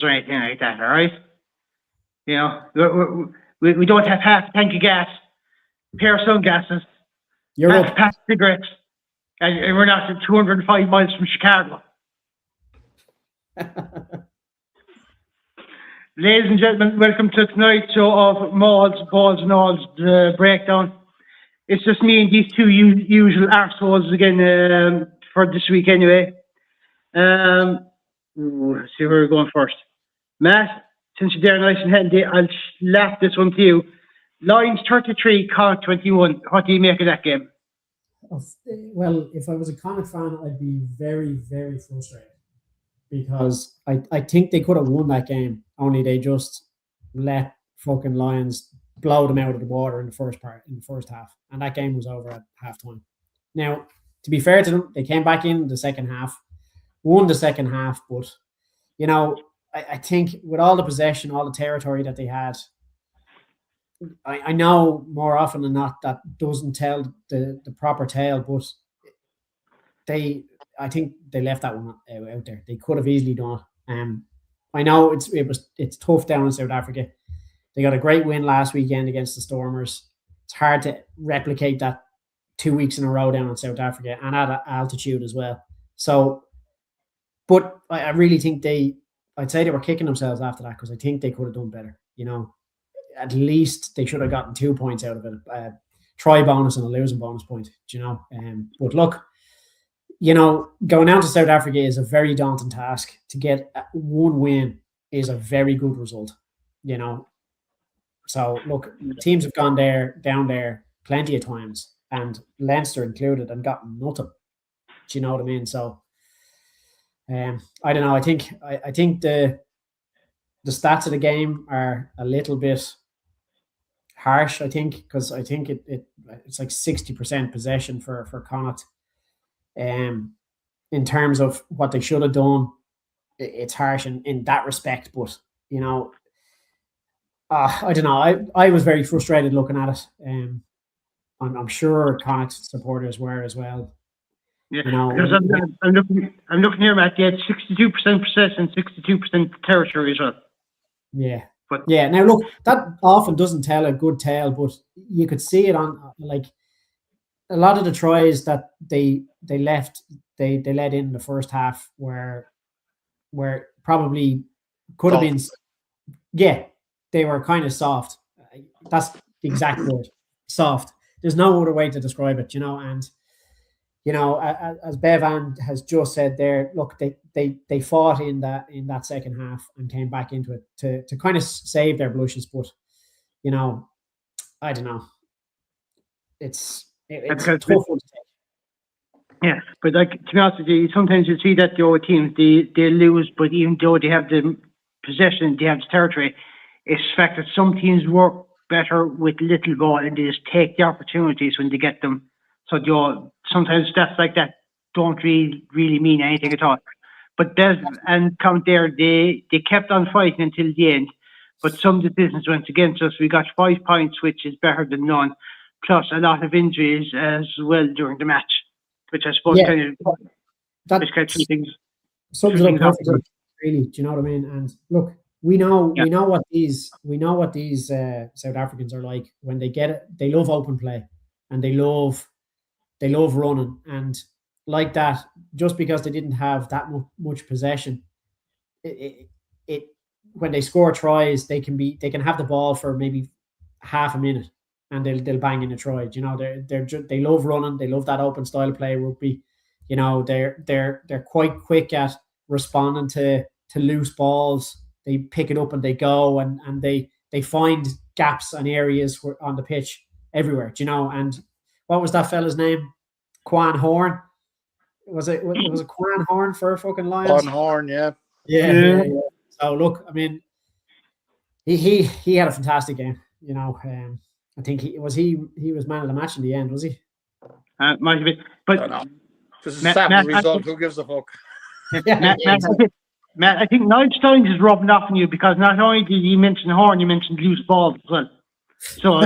or anything like that, all right? You know, we don't have half a tank of gas, a pair of sunglasses, half a pack of cigarettes, and we're not 205 miles from Chicago. Ladies and gentlemen, welcome to tonight's show of Mauls, Balls and Alls, the Breakdown. It's just me and these two usual arseholes again for this week anyway. Let's see where we're going first. Matt, since you're there nice and handy, I'll slap this one to you. Lions 33, Connacht 21. What do you make of that game? Well, if I was a Connacht fan, I'd be very, very frustrated because I think they could have won that game, only they just let fucking Lions blow them out of the water in the first half, and that game was over at halftime. Now, to be fair to them, they came back in the second half, won the second half, but you know, I think with all the possession, all the territory that they had, I know more often than not that doesn't tell the proper tale, but I think they left that one out there. They could have easily done it. I know it's tough down in South Africa. They got a great win last weekend against the Stormers. It's hard to replicate that 2 weeks in a row down in South Africa and at altitude as well. So, but I really think I'd say they were kicking themselves after that because I think they could have done better. You know, at least they should have gotten 2 points out of it, a try bonus and a losing bonus point. You know, but look, you know, going out to South Africa is a very daunting task. To get one win is a very good result. You know. So, look, teams have gone down there plenty of times, and Leinster included, and gotten nothing. Do you know what I mean? So, I don't know. I think the stats of the game are a little bit harsh. I think because I think it's like 60% possession for Connacht. In terms of what they should have done, it's harsh in that respect. But you know. I don't know. I was very frustrated looking at it. I'm sure Connacht supporters were as well. Yeah, you know, because I'm looking here, Matt. They had 62% possession, 62% territory as well. Yeah, but yeah. Now look, that often doesn't tell a good tale, but you could see it on like a lot of the tries that they let in the first half were probably could have been. Yeah. They were kind of soft. That's the exact word, soft. There's no other way to describe it, you know. And you know, as Bevan has just said there, look, they fought in that second half and came back into it to kind of save their blushes. But you know, I don't know. It's a tough one to take. Yeah, but like to be honest with you, sometimes you see that the other teams they lose, but even though they have the possession, they have the territory. It's the fact that some teams work better with little ball and they just take the opportunities when they get them. So sometimes stats like that don't really mean anything at all. But Bev and Count there, they kept on fighting until the end. But some decisions went against us. We got 5 points, which is better than none, plus a lot of injuries as well during the match, which I suppose kind of two things. Sums it up perfectly, really. Do you know what I mean? And look. We know what these South Africans are like when they get it. They love open play, and they love running, and like that. Just because they didn't have that much possession, it when they score tries, they can have the ball for maybe half a minute, and they'll bang in a try. You know, they love running. They love that open style of play rugby. You know, they're quite quick at responding to loose balls. They pick it up and they go and they find gaps and areas on the pitch everywhere, you know. And what was that fella's name? Quan Horn. Was it Quan Horn for fucking Lions? Quan Horn, yeah. Yeah. So look, I mean, he had a fantastic game, you know. I think he was man of the match in the end, was he? Might have been, but this is a result. Who gives a fuck? Matt, I think Nigel Steins is rubbing off on you because not only did you mention Horn, you mentioned loose balls as well. So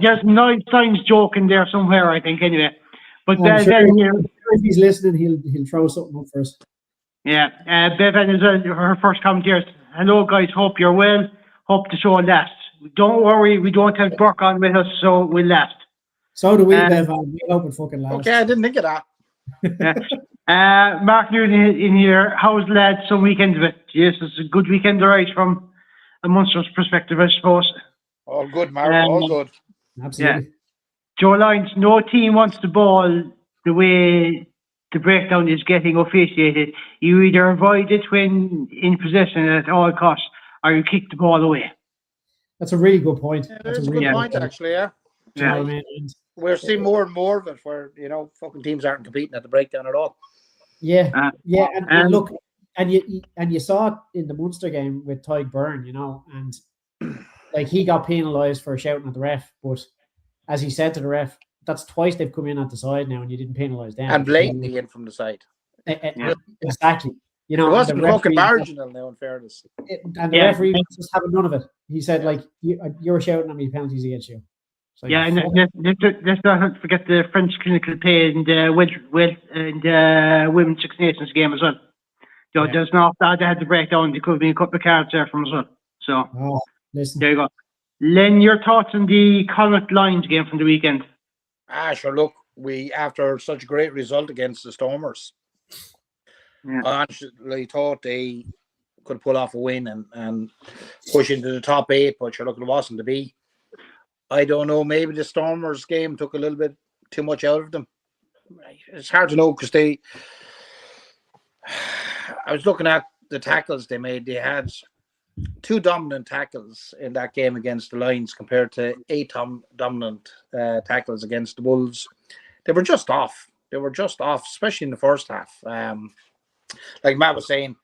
there's Nigel Steins joke in there somewhere, I think, anyway. But if he's listening, he'll throw something up for us. Yeah, Bevan is her first comment here. Hello, guys. Hope you're well. Hope the show lasts. Don't worry, we don't have Burke on with us, so we'll last. So do we, Bevan. We hope it fucking lasts. Okay, I didn't think of that. Mark Newton in here. How's lad some weekend of it? Yes, it's a good weekend, all right, from a Munster's perspective, I suppose. All good, Mark. All good. Absolutely. Yeah. Joe Lyons, no team wants the ball the way the breakdown is getting officiated. You either avoid it when in possession at all costs, or you kick the ball away. That's a really good point. Yeah, That's that's a really good point, actually, yeah. Do you know what I mean? We're seeing more and more of it where, fucking teams aren't competing at the breakdown at all. Yeah. And look, and you saw it in the Munster game with Tyg Byrne, and like he got penalised for shouting at the ref, but as he said to the ref, that's twice they've come in at the side now and you didn't penalise them. And blatantly in from the side. Exactly. It wasn't fucking marginal now, in fairness. And the referee was just having none of it. He said, you're shouting at me, penalties against you. Like, and let's not forget the French clinical pay and Women's Six Nations game as well. There's not that they had to break down. There could be a couple of cards there from as well. So, listen. There you go. Len, your thoughts on the Connacht Lions game from the weekend? Sure. Look, we after such a great result against the Stormers, I actually thought they could pull off a win and push into the top 8, but sure, look, it wasn't to be. I don't know, maybe the Stormers game took a little bit too much out of them. It's hard to know because I was looking at the tackles they made. They had 2 dominant tackles in that game against the Lions compared to 8 dominant tackles against the Wolves. They were just off. Especially in the first half. Like Matt was saying,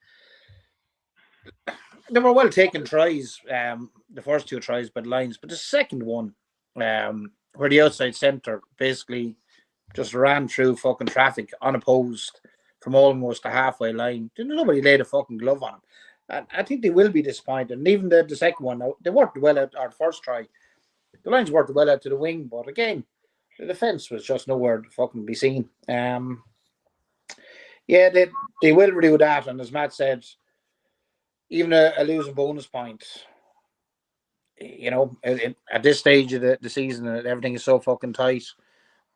they were well taken tries, the first 2 tries by the Lions, but the second one, where the outside centre basically just ran through fucking traffic unopposed from almost the halfway line. Nobody laid a fucking glove on him. And I think they will be disappointed. And even the second one, they worked well out our first try. The Lions worked well out to the wing, but again, the defence was just nowhere to fucking be seen. They will do that, and as Matt said, even a losing bonus point, at this stage of the season, everything is so fucking tight.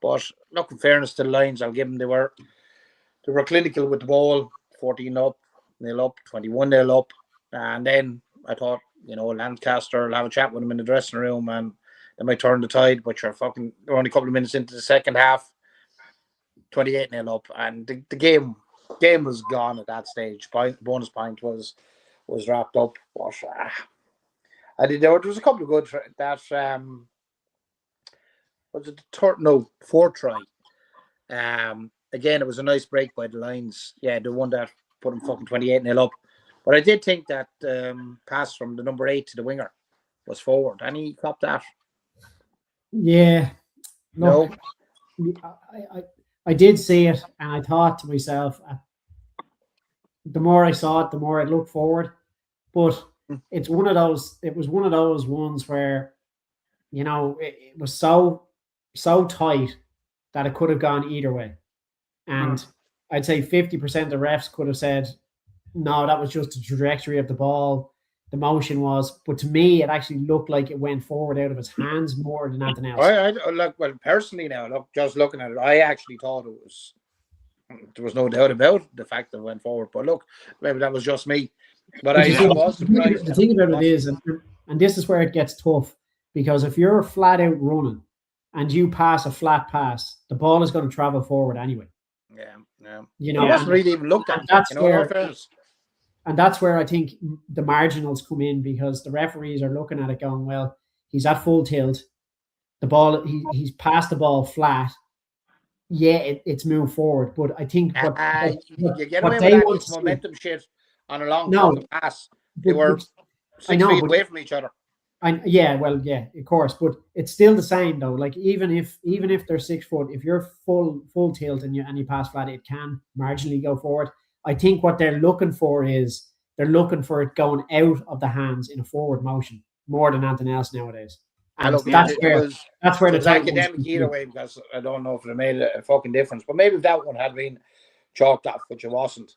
But look, in fairness to the Lions, I'll give them they were clinical with the ball, 14 up, 0 up, 21-0 up, and then I thought, Lancaster will have a chat with them in the dressing room, and they might turn the tide. But they're only a couple of minutes into the second half, 28-0 up, and the game was gone at that stage. Bonus point was wrapped up. But there was a couple of good that was it the fourth try. Again, it was a nice break by the Lions. Yeah, the one that put them fucking 28-0 up. But I did think that pass from the number 8 to the winger was forward, and he copped that. Yeah. Look, no. I did see it, and I thought to myself, the more I saw it, the more I looked forward. But it was one of those ones where, it was so tight that it could have gone either way. And I'd say 50% of the refs could have said, no, that was just the trajectory of the ball. The motion was, but to me, it actually looked like it went forward out of his hands more than anything else. Personally now, just looking at it, I actually thought there was no doubt about the fact that it went forward. But look, maybe that was just me. But I was surprised. The thing about it is, and this is where it gets tough, because if you're flat out running and you pass a flat pass, the ball is going to travel forward anyway. Yeah. He hasn't really even looked at it. And that's where I think the marginals come in, because the referees are looking at it going, well, he's at full tilt. The ball, he's passed the ball flat. Yeah, it's moved forward. But I think you get away with that momentum shit on a long pass. They were 6 feet away from each other. Of course. But it's still the same though. Like even if they're 6 foot, if you're full tilt and you pass flat, it can marginally go forward. I think what they're looking for is they're looking for it going out of the hands in a forward motion more than anything else nowadays. And that's where the academic either way, because I don't know if it made a fucking difference. But maybe if that one had been chalked up, which it wasn't.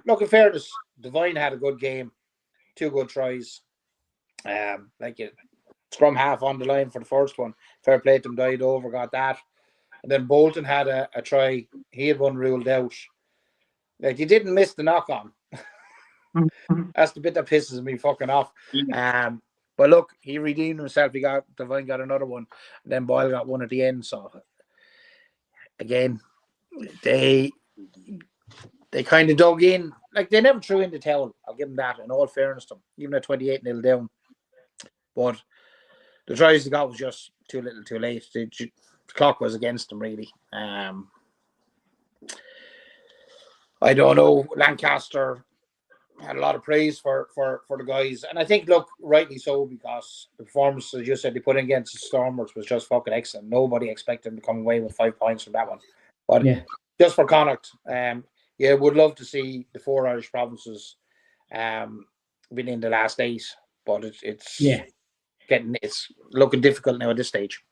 Look, in fairness, Devine had a good game. 2 good tries. Like it, scrum half on the line for the first one. Fair play to him, died over, got that. And then Bolton had a try. He had one ruled out. Like, he didn't miss the knock on. That's the bit that pisses me fucking off. But look, he redeemed himself. Devine got another one. And then Boyle got one at the end. So again, they kind of dug in. Like, they never threw in the towel. I'll give them that, in all fairness to them, even at 28-0 down. But the tries they got was just too little, too late. The clock was against them, really. I don't know. Lancaster had a lot of praise for the guys, and I think, look, rightly so, because the performance, as you said, they put in against the Stormers was just fucking excellent. Nobody expected them to come away with 5 points from that one. But just for Connacht, would love to see the 4 Irish provinces win in the last 8, but it's looking difficult now at this stage.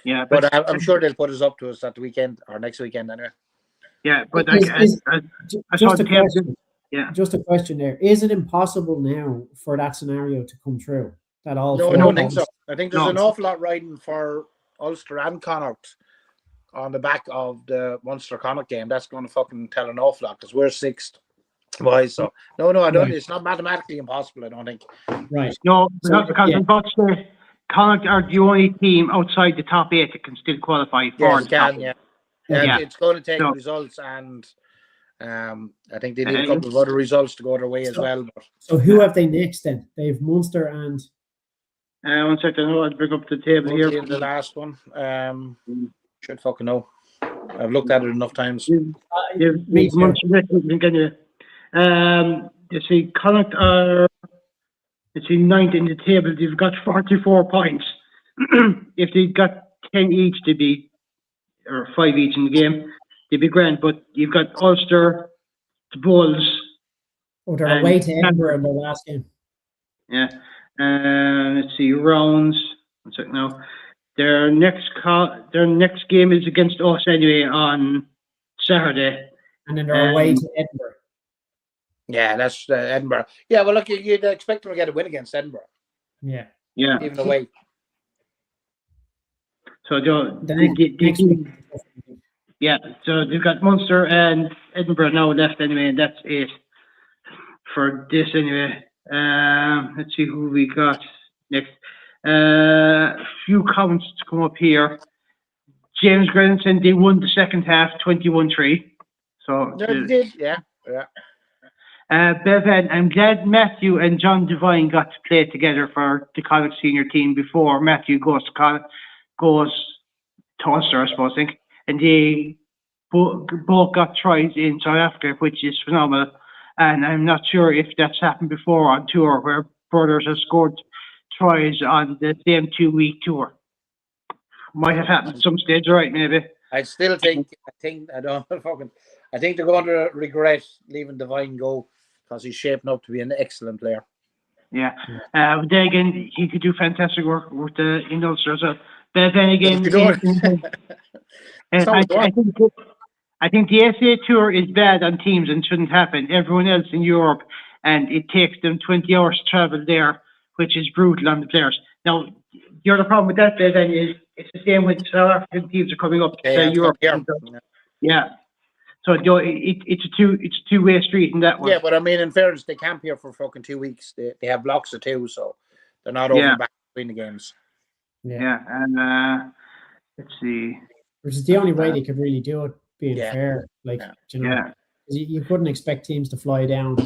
Yeah, but I'm sure they'll put us up to us at the weekend or next weekend anyway. Yeah, but just a question there. Is it impossible now for that scenario to come true? No, I don't think so. I think there's an awful lot riding for Ulster and Connacht on the back of the Munster Connacht game. That's going to fucking tell an awful lot, because we're 6th. Why? So no, I don't. Right. It's not mathematically impossible, I don't think. Right. No, because Connacht are the only team outside the top 8 that can still qualify for the top 8. It's going to take results, and I think they need a couple of other results to go their way as well. But. So who have they next then? They have Munster and... 1 second, I'll bring up the table here. In the last one. Should fucking know. I've looked at it enough times. You see, Connacht are 9th in the table. They've got 44 points. If they got 10 each, they'd be, or 5 each in the game, they'd be grand. But you've got Ulster, the Bulls. Oh, they're away to Edinburgh in the last game. Yeah. Let's see, rounds. 1 second now. Their next game is against us anyway on Saturday. And then they're away to Edinburgh. Yeah, that's Edinburgh. Yeah, well, look, you'd expect them to get a win against Edinburgh. Yeah. Even away. So so they've got Munster and Edinburgh now left anyway, and that's it for this anyway. Let's see who we got next. Few comments to come up here. James Grenson, they won the second half 21-3. So they did, yeah. Bevan, I'm glad Matthew and John Devine got to play together for the Connacht senior team before Matthew goes to Ulster, I suppose, and they both got tries in South Africa, which is phenomenal. And I'm not sure if that's happened before on tour, where brothers have scored tries on the same 2-week tour. Might have happened at some stage, right? Maybe. I still think they're going to regret leaving Devine go, because he's shaping up to be an excellent player. Yeah. But then again, he could do fantastic work with the Ulster. So, but then again, I think the SA tour is bad on teams and shouldn't happen. Everyone else in Europe, and it takes them 20 hours to travel there, which is brutal on the players. Now, the other problem with that then is it's the same with South African teams are coming up to Europe. Yeah. So it's a two-way street in that one. Yeah, but I mean, in fairness, they camp here for fucking 2 weeks. They have blocks of 2, so they're not over and back between the games. Yeah, and let's see. Which is the only way they could really do it, being fair. Like, you couldn't expect teams to fly down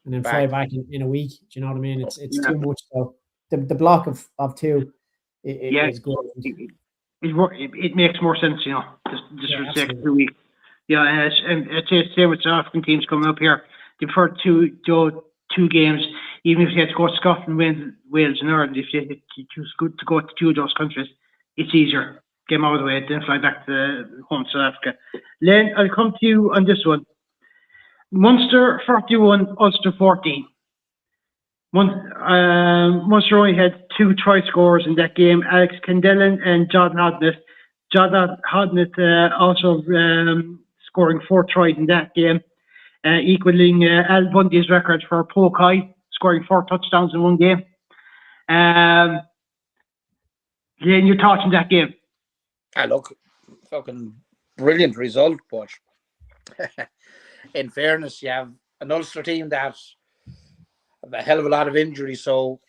and then fly back in a week. Do you know what I mean? It's too much. So the block of 2 is good. It makes more sense, just for the sake of 2 weeks. Yeah, and it's the same with South African teams coming up here. They prefer two games, even if you had to go to Scotland, Wales, and Ireland. If you choose to go to 2 of those countries, it's easier. Get them out of the way, then fly back to home to South Africa. Len, I'll come to you on this one. Munster 41, Ulster 14. Munster only had 2 try scorers in that game, Alex Kendellen and John Hodnett. John Hodnett also scoring 4 tries in that game, equaling Al Bundy's record for Pokai, scoring 4 touchdowns in one game. Then your thoughts on that game? Look, fucking brilliant result, but in fairness, you have an Ulster team that have a hell of a lot of injuries, so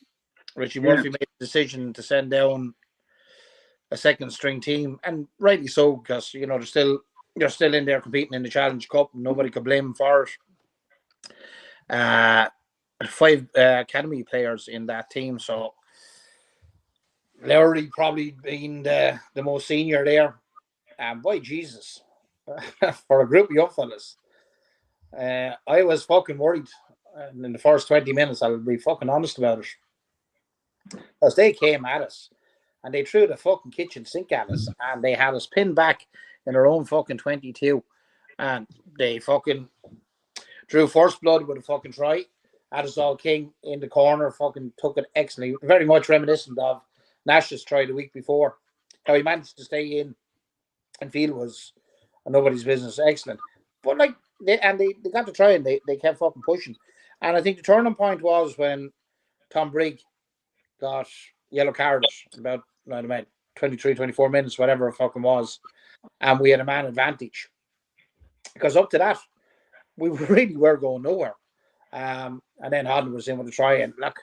Richie Murphy made the decision to send down a second string team, and rightly so, because they're still in there competing in the Challenge Cup, and nobody could blame them for it. 5 academy players in that team, so Lowry probably being the most senior there. And boy, Jesus, for a group of young fellas, I was fucking worried in the first 20 minutes. I'll be fucking honest about it. Because they came at us and they threw the fucking kitchen sink at us and they had us pinned back in our own fucking 22. And they fucking drew first blood with a fucking try. Had us all king in the corner, fucking took it excellently. Very much reminiscent of Nash's try the week before. How he managed to stay in and field was nobody's business. Excellent. But they got to try and they kept fucking pushing. And I think the turning point was when Tom Brigg got yellow carded about 23, 24 minutes, whatever it fucking was. And we had a man advantage. Because up to that, we really were going nowhere. And then Hodden was in with a try. And look,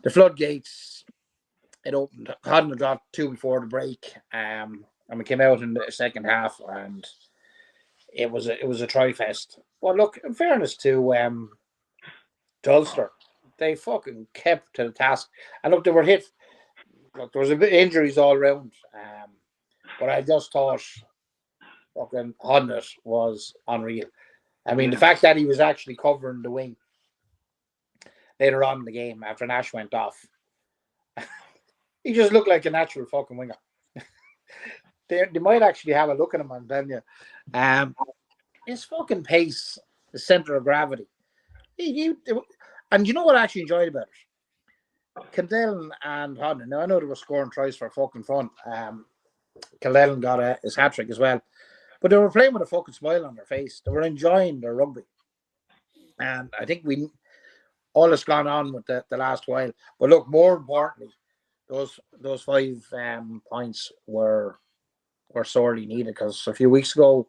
the floodgates, it opened. Hodden had got 2 before the break. And we came out in the second half and it was a try fest. But look, in fairness to Ulster, they fucking kept to the task. And look, they were hit. Look, there was a bit of injuries all around. But I just thought fucking Hodnett was unreal. I mean, the fact that he was actually covering the wing later on in the game after Nash went off, he just looked like a natural fucking winger. They might actually have a look at him, I'm telling you. His fucking pace, the centre of gravity. And you know what I actually enjoyed about it? Kildellen and Hodnett. Now, I know they were scoring tries for fucking fun. Kildellen got his hat-trick as well. But they were playing with a fucking smile on their face. They were enjoying their rugby. And I think all has gone on with the last while. But look, more importantly, those 5 points were sorely needed, because a few weeks ago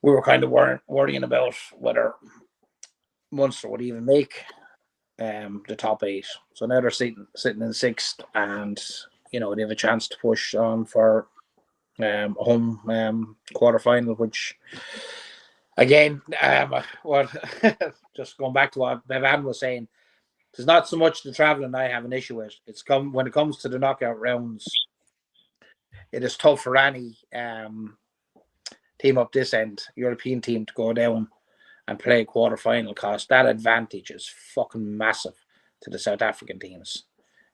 we were kind of worrying about whether Munster would even make the top 8. So now they're sitting in 6th, and they have a chance to push on for a home quarter-final, which again, just going back to what Bevan was saying, there's not so much the travelling I have an issue with. When it comes to the knockout rounds, it is tough for any team up this end, European team, to go down and play a quarter-final, because that advantage is fucking massive to the South African teams.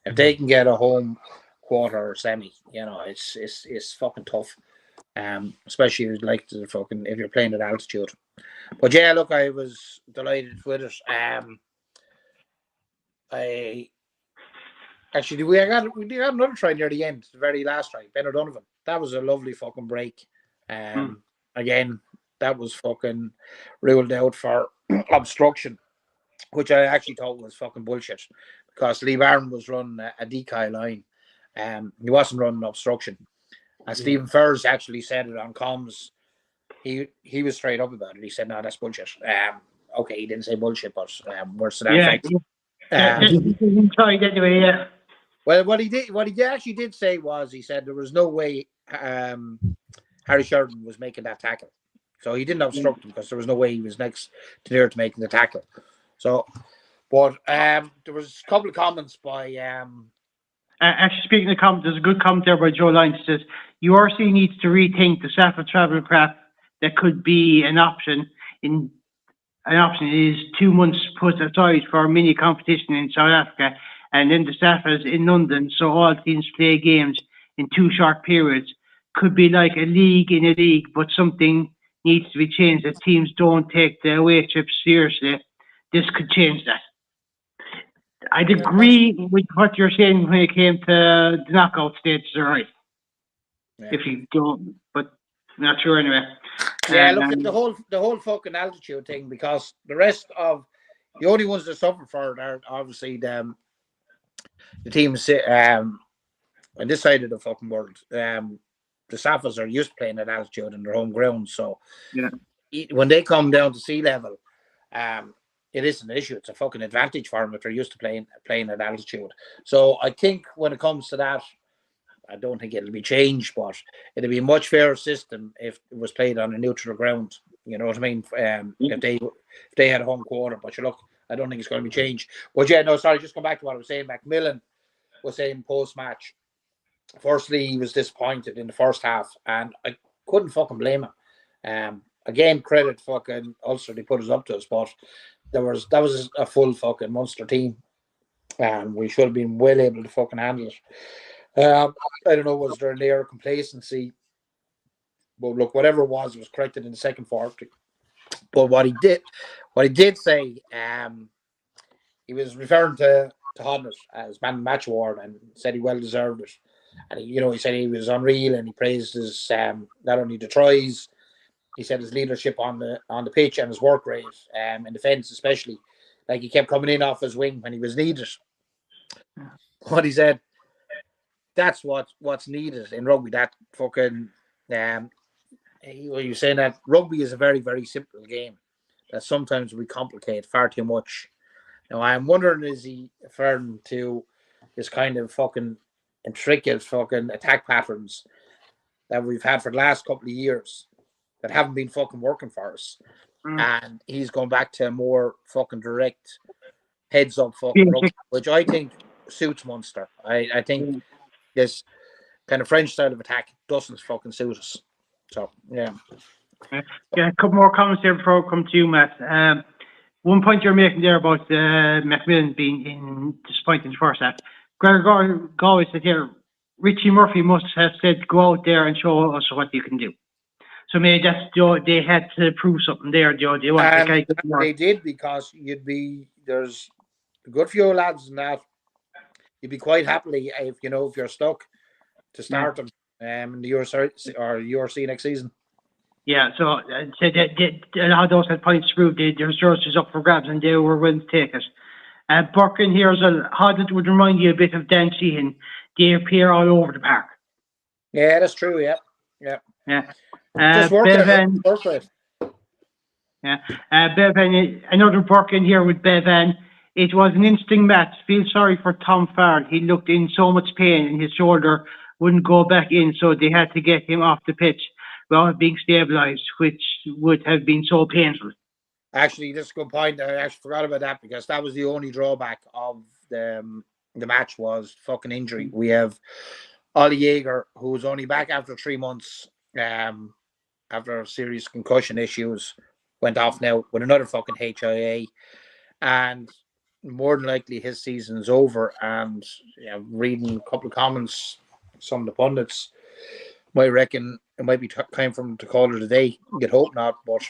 If they can get a home quarter or semi, it's fucking tough. Especially if you're playing at altitude. But yeah, look, I was delighted with it. We got another try near the end, the very last try, Ben O'Donovan. That was a lovely fucking break. Again, that was fucking ruled out for obstruction, which I actually thought was fucking bullshit, because Lee Barron was running a decoy line. He wasn't running obstruction. And Stephen Furrs actually said it on comms. He was straight up about it. He said, "No, that's bullshit." Okay, he didn't say bullshit, but worse to that effect. Anyway. Well, what he actually did say was, he said there was no way Harry Sheridan was making that tackle. So he didn't obstruct him, because there was no way he was next to there to making the tackle. So, but there was a couple of comments by actually, speaking of comments, there's a good comment there by Joe Lyons. Says URC needs to rethink the SAFA travel craft. That could be an option. An option is 2 months put aside for a mini competition in South Africa, and then the SAFAs in London, so all teams play games in 2 short periods. Could be like a league in a league, but something needs to be changed, that teams don't take the away trips seriously. This could change that. I'd agree with what you're saying when it came to the knockout stages, all right. Yeah. If you don't, but not sure anyway. Yeah, look at the whole fucking altitude thing, because the rest of The only ones that suffer for it are obviously the teams on this side of the fucking world. The Saffas are used to playing at altitude in their home ground, so Yeah. when they come down to sea level, it isn't an issue. It's a fucking advantage for them if they're used to playing at altitude. So I think when it comes to that, I don't think it'll be changed, but it'll be a much fairer system if it was played on a neutral ground. You know what I mean? If they had a home quarter, but look, I don't think it's going to be changed. But yeah, no, sorry, just come back to what I was saying. Macmillan was saying post match. Firstly, he was disappointed in the first half, and I couldn't fucking blame him. Again, credit fucking Ulster, they put us up to us, but that was a full fucking Munster team, and we should have been well able to fucking handle it. I don't know, was there an air of complacency? But look, whatever it was corrected in the second 40. But what he did say, he was referring to Hodnett as man of the match award and said he well deserved it. And he said he was unreal, and he praised his not only the tries, he said his leadership on the pitch and his work rate in defence, especially. Like, he kept coming in off his wing when he was needed. What he said, that's what's needed in rugby. That fucking you're saying that rugby is a very, very simple game that sometimes we complicate far too much. Now, I'm wondering, is he referring to this kind of fucking intricate fucking attack patterns that we've had for the last couple of years that haven't been fucking working for us? And he's going back to a more fucking direct heads up fucking rugby, which I think suits Munster. I think this kind of French style of attack doesn't fucking suit us. So, yeah. Yeah, a couple more comments here before I come to you, Matt. One point you're making there about Macmillan being disappointed in the first half. Gregor Galway said here, Richie Murphy must have said, go out there and show us what you can do. So maybe that's they had to prove something there, Joe. They did, because there's a good few lads in that. You'd be quite happily if you're stuck to start them in the URC next season. Yeah, so a lot of those had points to prove. There's jerseys up for grabs, and they were willing to take it. Burkin here as well. Hodnett would remind you a bit of Dan Sheehan. They appear all over the park. Yeah, that's true. Yeah. Just Bevan. Bevan, another Burkin here with Bevan. It was an interesting match. Feel sorry for Tom Farrell. He looked in so much pain, and his shoulder wouldn't go back in, so they had to get him off the pitch without being stabilised, which would have been so painful. Actually, that's a good point. I actually forgot about that, because that was the only drawback of the match was fucking injury. We have Ollie Jaeger, who was only back after 3 months after serious concussion issues, went off now with another fucking HIA, and more than likely his season's over. And reading a couple of comments, some of the pundits might reckon it might be time for him to call it a day. You'd hope not, but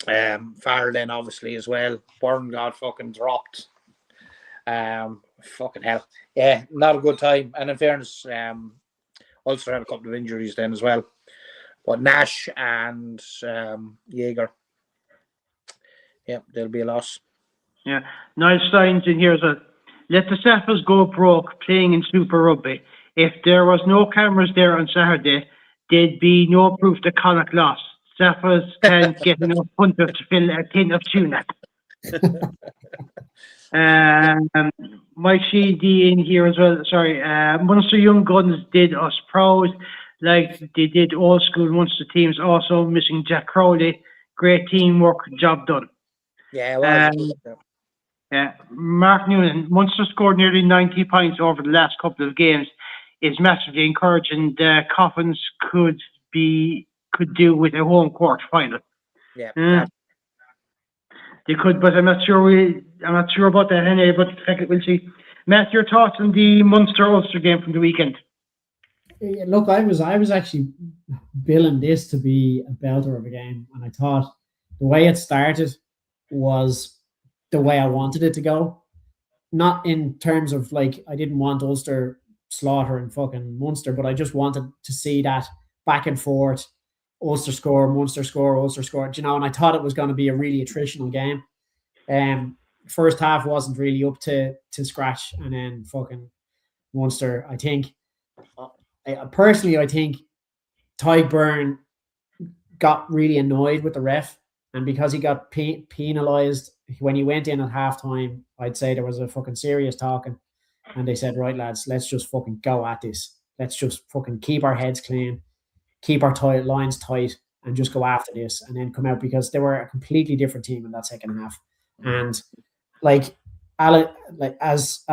Farrell then obviously as well. Byrne got fucking dropped. Fucking hell. Yeah, not a good time. And in fairness, Ulster had a couple of injuries then as well. But Nash and Jaeger, they'll be a loss. Yeah, Niall Stein's in here as well. Let the Saffas go broke playing in Super Rugby. If there was no cameras there on Saturday, there'd be no proof that Connacht lost. Saffas can't get enough punters to fill a tin of tuna. Mike Sheedy in here as well. Sorry, Munster Young Guns did us proud, like they did old school Munster teams. Also missing Jack Crowley. Great teamwork, job done. Yeah, it was. Mark Noonan, Munster scored nearly 90 points over the last couple of games. Is massively encouraging. The Coffins could do with a home quarter final. Yeah. They could, but I'm not sure about that anyway, but we'll see. Matt, your thoughts on the Munster-Ulster game from the weekend? Look, I was actually billing this to be a belter of a game, and I thought the way it started was the way I wanted it to go. Not in terms of, like, I didn't want Ulster slaughter and fucking Munster, but I just wanted to see that back and forth, Ulster score, Munster score, Ulster score, and I thought it was going to be a really attritional game. first half wasn't really up to scratch, and then fucking Munster. I think personally, I think Ty Byrne got really annoyed with the ref, and because he got penalised when he went in at halftime, I'd say there was a fucking serious talking, and they said, right lads, let's just fucking go at this. Let's just fucking keep our heads clean, keep our lines tight, and just go after this, and then come out, because they were a completely different team in that second half. And like as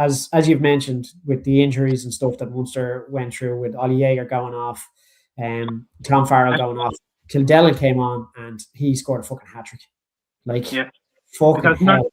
you've mentioned, with the injuries and stuff that Munster went through, with Ollie Jaeger going off, Tom Farrell going off, Kildella came on and he scored a fucking hat-trick. Like, fucking hell.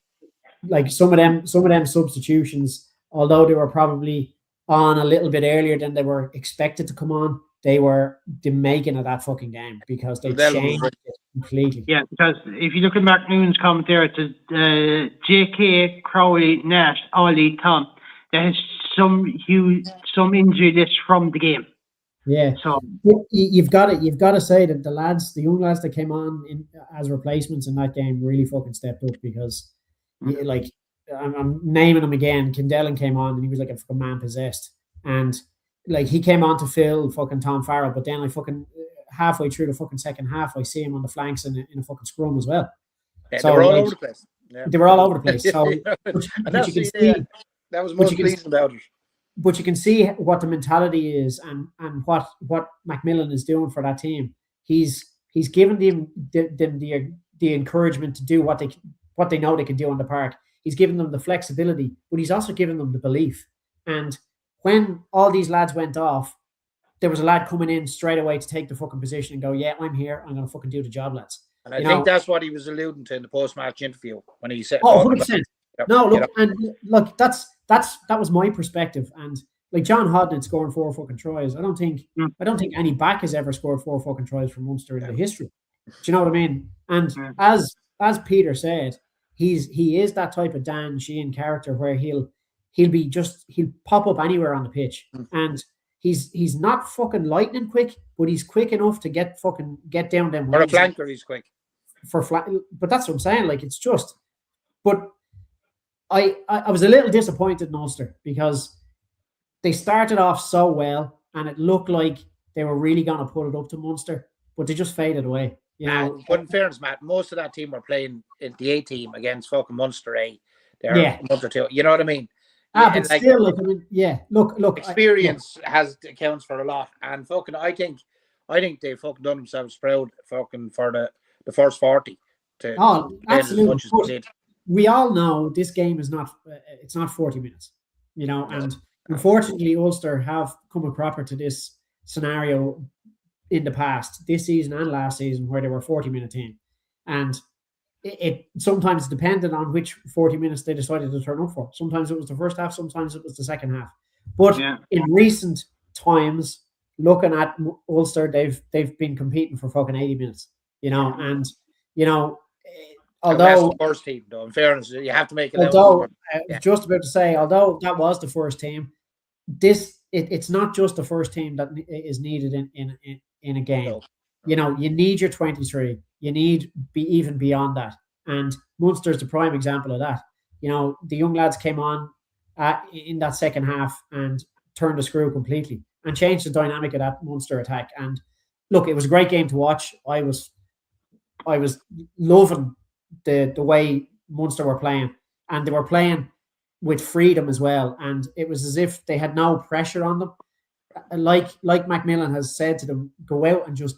Like some of them substitutions, although they were probably on a little bit earlier than they were expected to come on, they were the making of that fucking game, because they changed it completely. Yeah, because if you look at Mark Noon's comment there, it says JK, Crowley, Nash, Ollie, Tom. There is some injury list from the game. Yeah, so you've got to say that the young lads that came on as replacements in that game really fucking stepped up, because like I'm naming them again. Kildella came on and he was like a fucking man possessed, and like he came on to fill fucking Tom Farrell, but then like fucking halfway through the fucking second half, I see him on the flanks in a fucking scrum as well. Yeah, so they were all over the place. Yeah. They were all over the place. So but you can see that was most pleasing about it. But you can see what the mentality is, and what Macmillan is doing for that team. He's given them the encouragement to do what they know they can do on the park. He's given them the flexibility, but he's also given them the belief. And when all these lads went off, there was a lad coming in straight away to take the fucking position and go, yeah, I'm here. I'm going to fucking do the job, lads. And I think that's what he was alluding to in the post-match interview when he said, "Oh, 100%." No, look, and look, that was my perspective. And like John Hodnett scoring 4 fucking tries, I don't think any back has ever scored 4 fucking tries for Munster in the history. Do you know what I mean? And as Peter said, he is that type of Dan Sheehan character where he'll pop up anywhere on the pitch, and he's not fucking lightning quick, but he's quick enough to get down them. For a flanker, he's quick. But that's what I'm saying. Like, it's just, but I was a little disappointed in Ulster, because they started off so well and it looked like they were really going to put it up to Munster, but they just faded away. You know? But in fairness, Matt, most of that team were playing in the A team against fucking Munster A. They're Munster 2. You know what I mean? But like, still, like, I mean, look. Experience accounts for a lot, and fucking, I think they fucking done themselves proud, fucking, for the first 40. Absolutely. We all know this game is not. It's not 40 minutes, you know, and unfortunately, Ulster have come a cropper to this scenario in the past, this season and last season, where they were 40-minute team, and it sometimes depended on which 40 minutes they decided to turn up for. Sometimes it was the first half, sometimes it was the second half. But in recent times, looking at Ulster, they've been competing for fucking 80 minutes, you know, and you know, although that's the first team, though, in fairness, you have to make it. Although I was just about to say, although that was the first team, it's not just the first team that is needed in a game. No. You know, you need your 23. You need even beyond that. And Munster's the prime example of that. You know, the young lads came on in that second half and turned the screw completely and changed the dynamic of that Munster attack. And look, it was a great game to watch. I was loving the way Munster were playing, and they were playing with freedom as well. And it was as if they had no pressure on them. Like Macmillan has said to them, go out and just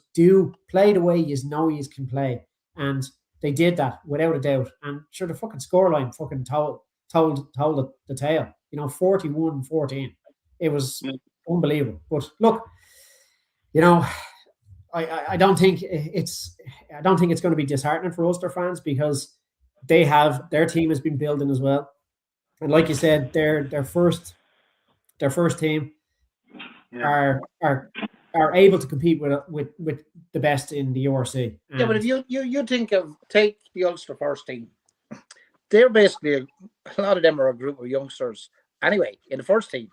play the way you know you can play. And they did that without a doubt. And sure, the fucking scoreline fucking told the tale. You know, 41-14. It was unbelievable. But look, you know, I don't think it's going to be disheartening for Ulster fans, because their team has been building as well. And like you said, their first team are able to compete with the best in the URC. Yeah, but if you take the Ulster first team, they're basically a lot of them are a group of youngsters anyway in the first team,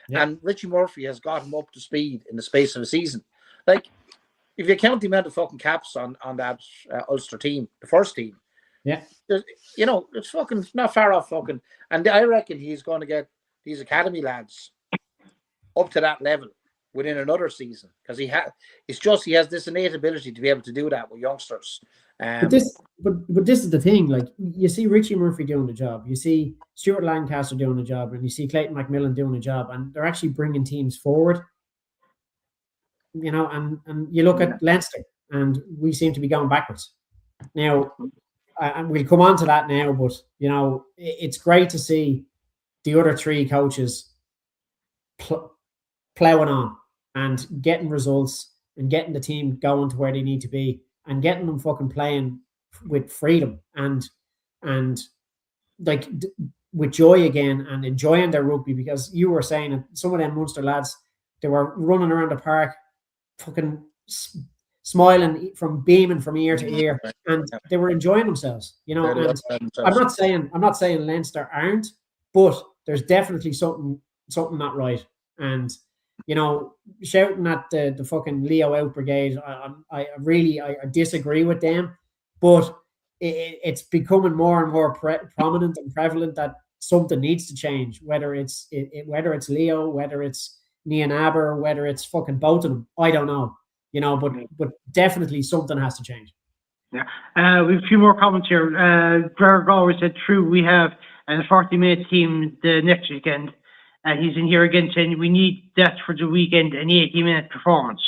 and Richie Murphy has got them up to speed in the space of a season. Like, if you count the amount of fucking caps on that Ulster team, the first team, Yeah. You know, it's fucking not far off fucking. And I reckon he's going to get these academy lads up to that level within another season because he has this innate ability to be able to do that with youngsters. But this is the thing. Like, you see Richie Murphy doing the job, you see Stuart Lancaster doing the job, and you see Clayton McMillan doing the job, and they're actually bringing teams forward. You know, and you look at Leinster, and we seem to be going backwards. Now, and we'll come on to that now, but you know, it's great to see the other three coaches plowing on and getting results and getting the team going to where they need to be and getting them fucking playing with freedom and like with joy again and enjoying their rugby, because you were saying that some of them Munster lads, they were running around the park fucking smiling, from beaming from ear to ear, and they were enjoying themselves, you know. And I'm not saying Leinster aren't, but there's definitely something not right. And you know, shouting at the fucking Leo out brigade, I really disagree with them, but it's becoming more and more prominent and prevalent that something needs to change. Whether it's Leo, whether it's Nian Aber, whether it's fucking both of them, I don't know. You know, but definitely something has to change. Yeah. We have a few more comments here. Greg always said, true, we have a 40-minute team the next weekend. He's in here again saying we need that for the weekend, an 80-minute performance.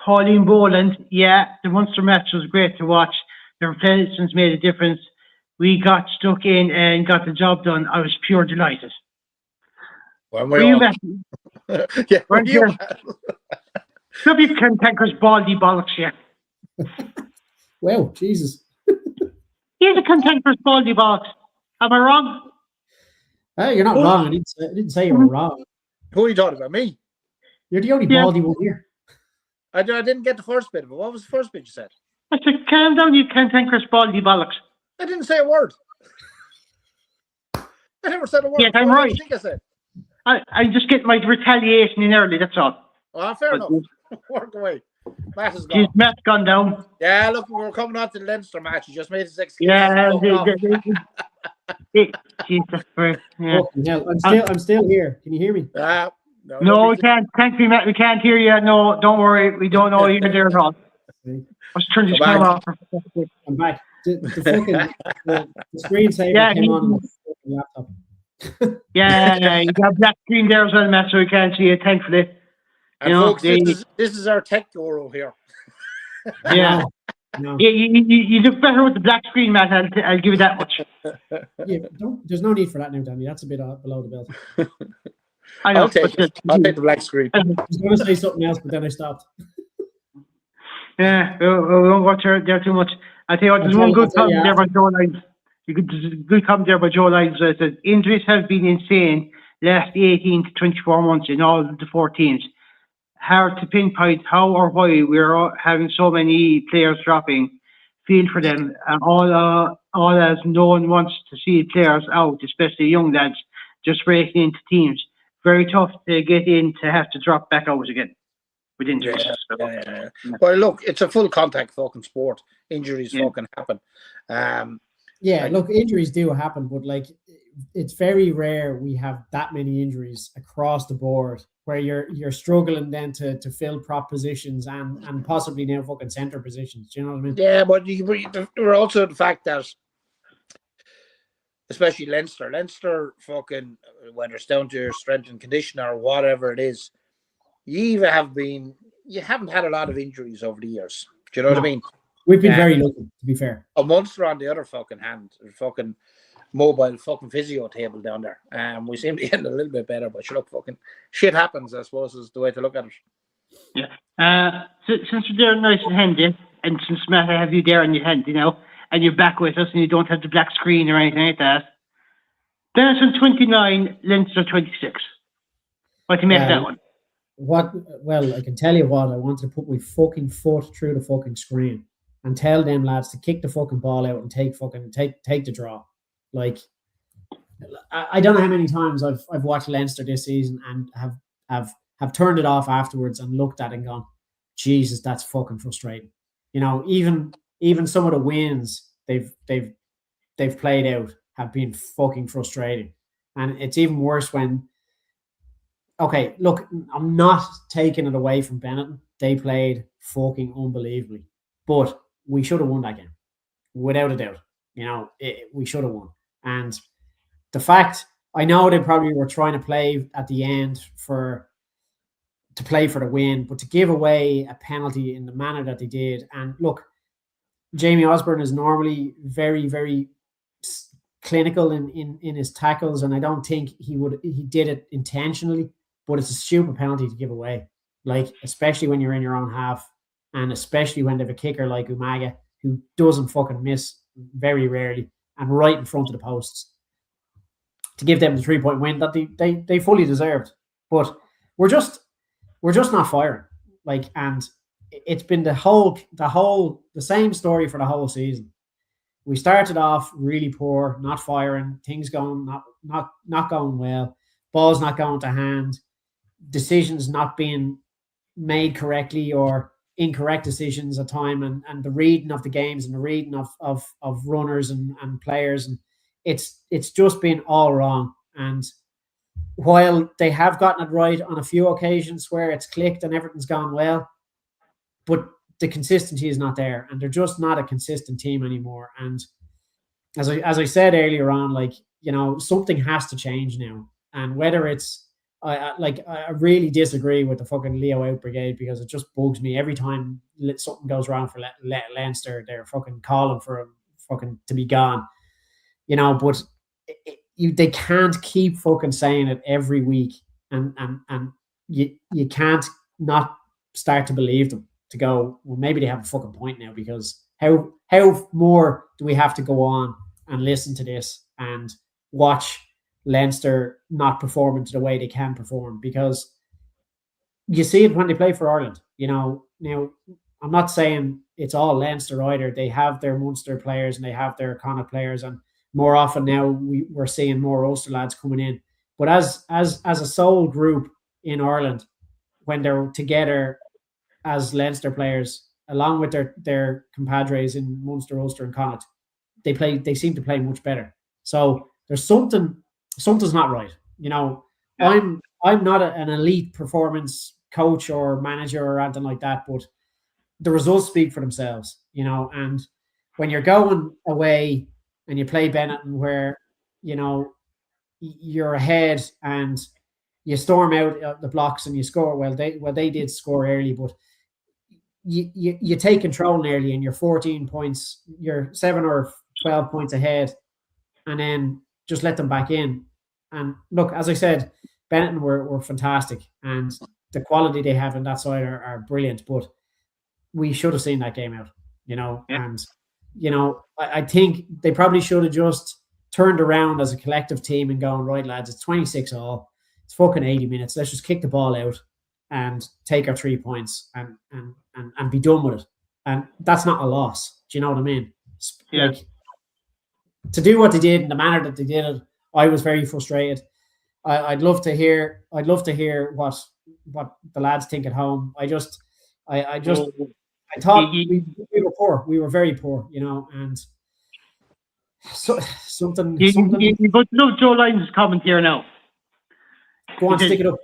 Pauline Boland, yeah, the Munster match was great to watch. The replacements made a difference. We got stuck in and got the job done. I was pure delighted. Were you at? Yeah, were you at? Nobody can think us baldy bollocks yet. Well, Jesus. He's a cantankerous baldy bollocks. Am I wrong? Hey, you're not wrong. I didn't say you were wrong. Who are you talking about? Me? You're the only baldy one here. I didn't get the first bit of it. What was the first bit you said? I said, calm down, you cantankerous baldy bollocks. I didn't say a word. I never said a word. Yes, I'm right. What do you think I said? I just get my retaliation in early, that's all. Oh, fair enough. Work away. Matt is gone. Matt's gone down. Yeah, look, we're coming on to the Leinster match. He just made his excuse. Yeah, I'm still here. Can you hear me? No, we can't. Thank you, Matt. We can't hear you. No, don't worry. We don't know you're there at all. Let's turn this camera off. I'm back. The screensaver came on the laptop. Yeah, you got black screen there as well, Matt, so we can't see it, thankfully. And folks, this is our tech guru here. Yeah. No. Yeah, you look better with the black screen, Matt. I'll give you that much. Yeah, there's no need for that now, Danny. That's a bit below the belt. I know. I'll take the black screen. I was going to say something else, but then I stopped. Yeah, we won't watch there too much. I tell you what, there's one good comment there by Joe Lyons. There's a good comment there by Joe Lyons. It says, injuries have been insane last 18 to 24 months in all of the four teams. Hard to pinpoint how or why we're having so many players dropping. Feel for them. All as no one wants to see players out, especially young lads, just breaking into teams. Very tough to get in to have to drop back out again with injuries. Yeah. Well, look, it's a full contact fucking sport. Injuries fucking happen. Look, injuries do happen, but like it's very rare we have that many injuries across the board where you're struggling then to fill prop positions and possibly now fucking centre positions. Do you know what I mean? Yeah, but there are also the fact that especially Leinster fucking, whether it's down to your strength and conditioning or whatever it is, you haven't had a lot of injuries over the years. Do you know what I mean? We've been very lucky, to be fair. A Munster on the other fucking hand, fucking mobile fucking physio table down there. We seem to be getting a little bit better, but look, fucking shit happens, I suppose, is the way to look at it. Yeah. Since you're there nice and handy, and since Matt, I have you there in your hand, you know, and you're back with us and you don't have the black screen or anything like that. Benetton 29, Leinster 26. What do you make of that one? Well, I can tell you what, I wanted to put my fucking foot through the fucking screen and tell them lads to kick the fucking ball out and take the draw. Like, I don't know how many times I've watched Leinster this season and have turned it off afterwards and looked at it and gone, Jesus, that's fucking frustrating. You know, even even some of the wins they've played out have been fucking frustrating. And it's even worse when, okay, look, I'm not taking it away from Benetton. They played fucking unbelievably. But we should have won that game, without a doubt. We should have won. And the fact, I know they probably were trying to play at the end to play for the win, but to give away a penalty in the manner that they did. And look, Jamie Osborne is normally very, very clinical in his tackles, and I don't think he did it intentionally, but it's a stupid penalty to give away. Like, especially when you're in your own half, and especially when they have a kicker like Umaga who doesn't fucking miss very rarely and right in front of the posts. To give them the 3-point win that they fully deserved. But we're just not firing. Like, and it's been the same story for the whole season. We started off really poor, not firing, things going not going well, balls not going to hand, decisions not being made correctly or incorrect decisions at time, and the reading of the games and the reading of runners and players, and it's just been all wrong. And while they have gotten it right on a few occasions where it's clicked and everything's gone well, but the consistency is not there, and they're just not a consistent team anymore. And as I said earlier on, like, something has to change now. And whether it's I really disagree with the fucking Leo out brigade, because it just bugs me every time something goes wrong for Leinster. They're fucking calling for him fucking to be gone, But they can't keep fucking saying it every week, and you can't not start to believe them. To go, well, maybe they have a fucking point now, because how more do we have to go on and listen to this and watch Leinster not performing to the way they can perform? Because you see it when they play for Ireland. Now, I'm not saying it's all Leinster either. They have their Munster players and they have their Connacht players, and more often now we're seeing more Ulster lads coming in. But as a sole group in Ireland, when they're together as Leinster players, along with their compadres in Munster, Ulster, and Connacht, they seem to play much better. So there's something's not right. Yeah. I'm not an elite performance coach or manager or anything like that, but the results speak for themselves, and when you're going away and you play Benetton, where you're ahead and you storm out the blocks and you score. Well, they did score early, but you take control early and you're 14 points, you're 7 or 12 points ahead, and then just let them back in. And look, as I said, Benetton were fantastic, and the quality they have on that side are brilliant, but we should have seen that game out, Yeah. And I think they probably should have just turned around as a collective team and gone, right, lads, it's 26-all, it's fucking 80 minutes, let's just kick the ball out and take our 3 points and be done with it. And that's not a loss. Do you know what I mean? Yeah. Like, to do what they did in the manner that they did it, I was very frustrated. I'd love to hear what the lads think at home. I thought we were poor. We were very poor, and something. But no, Joe Lyons' comment here now. Go on, stick it up.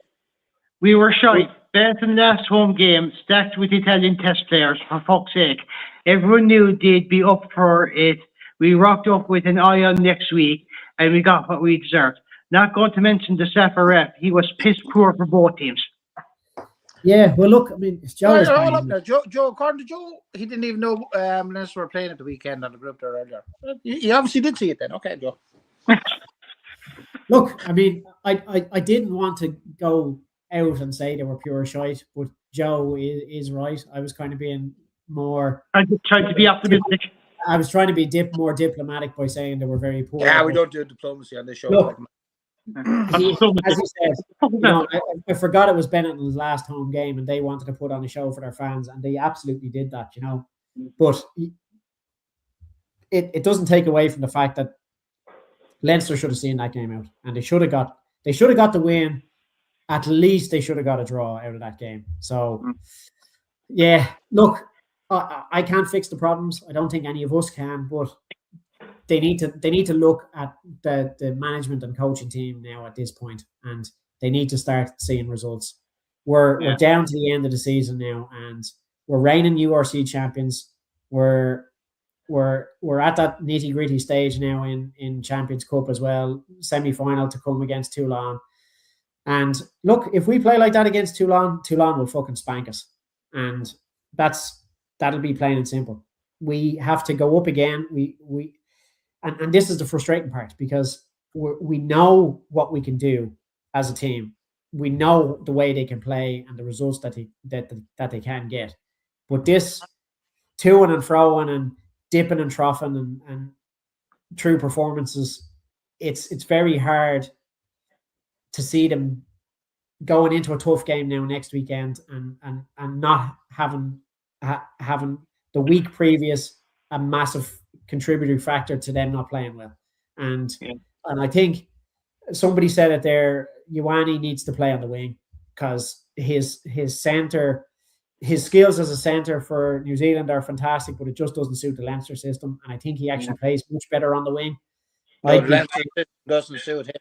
We were shy. Benetton last home game, stacked with Italian test players, for fuck's sake. Everyone knew they'd be up for it. We rocked up with an eye on next week, and we got what we deserved. Not going to mention the Safa ref. He was piss poor for both teams. Yeah, well, look, I mean, Joe. Joe, according to Joe, he didn't even know Leinster were playing at the weekend on the group there earlier. You obviously did see it then. Okay, Joe. Look, I mean, I didn't want to go out and say they were pure shite, but Joe is right. I was kind of being more. I just tried to be optimistic. I was trying to be more diplomatic by saying they were very poor. Yeah, we don't do diplomacy on this show. Look, as you said, I forgot it was Benetton's last home game, and they wanted to put on a show for their fans, and they absolutely did that, But it doesn't take away from the fact that Leinster should have seen that game out, and they should have got the win. At least they should have got a draw out of that game. So, yeah, look, I can't fix the problems. I don't think any of us can, but they need to look at the management and coaching team now at this point, and they need to start seeing results. We're down to the end of the season now, and we're reigning URC champions. We're at that nitty gritty stage now in Champions Cup as well, semi final to come against Toulon. And look, if we play like that against Toulon will fucking spank us, and that'll be plain and simple. We have to go up again. And this is the frustrating part, because we know what we can do as a team. We know the way they can play and the results that they can get. But this to-ing and fro-ing and dipping and troughing and true performances, it's very hard to see them going into a tough game now next weekend and not having the week previous a massive contributing factor to them not playing well. And I think somebody said it there, Ioane needs to play on the wing, because his center, his skills as a center for New Zealand are fantastic, but it just doesn't suit the Leinster system. And I think he actually plays much better on the wing. No, Leinster doesn't suit him.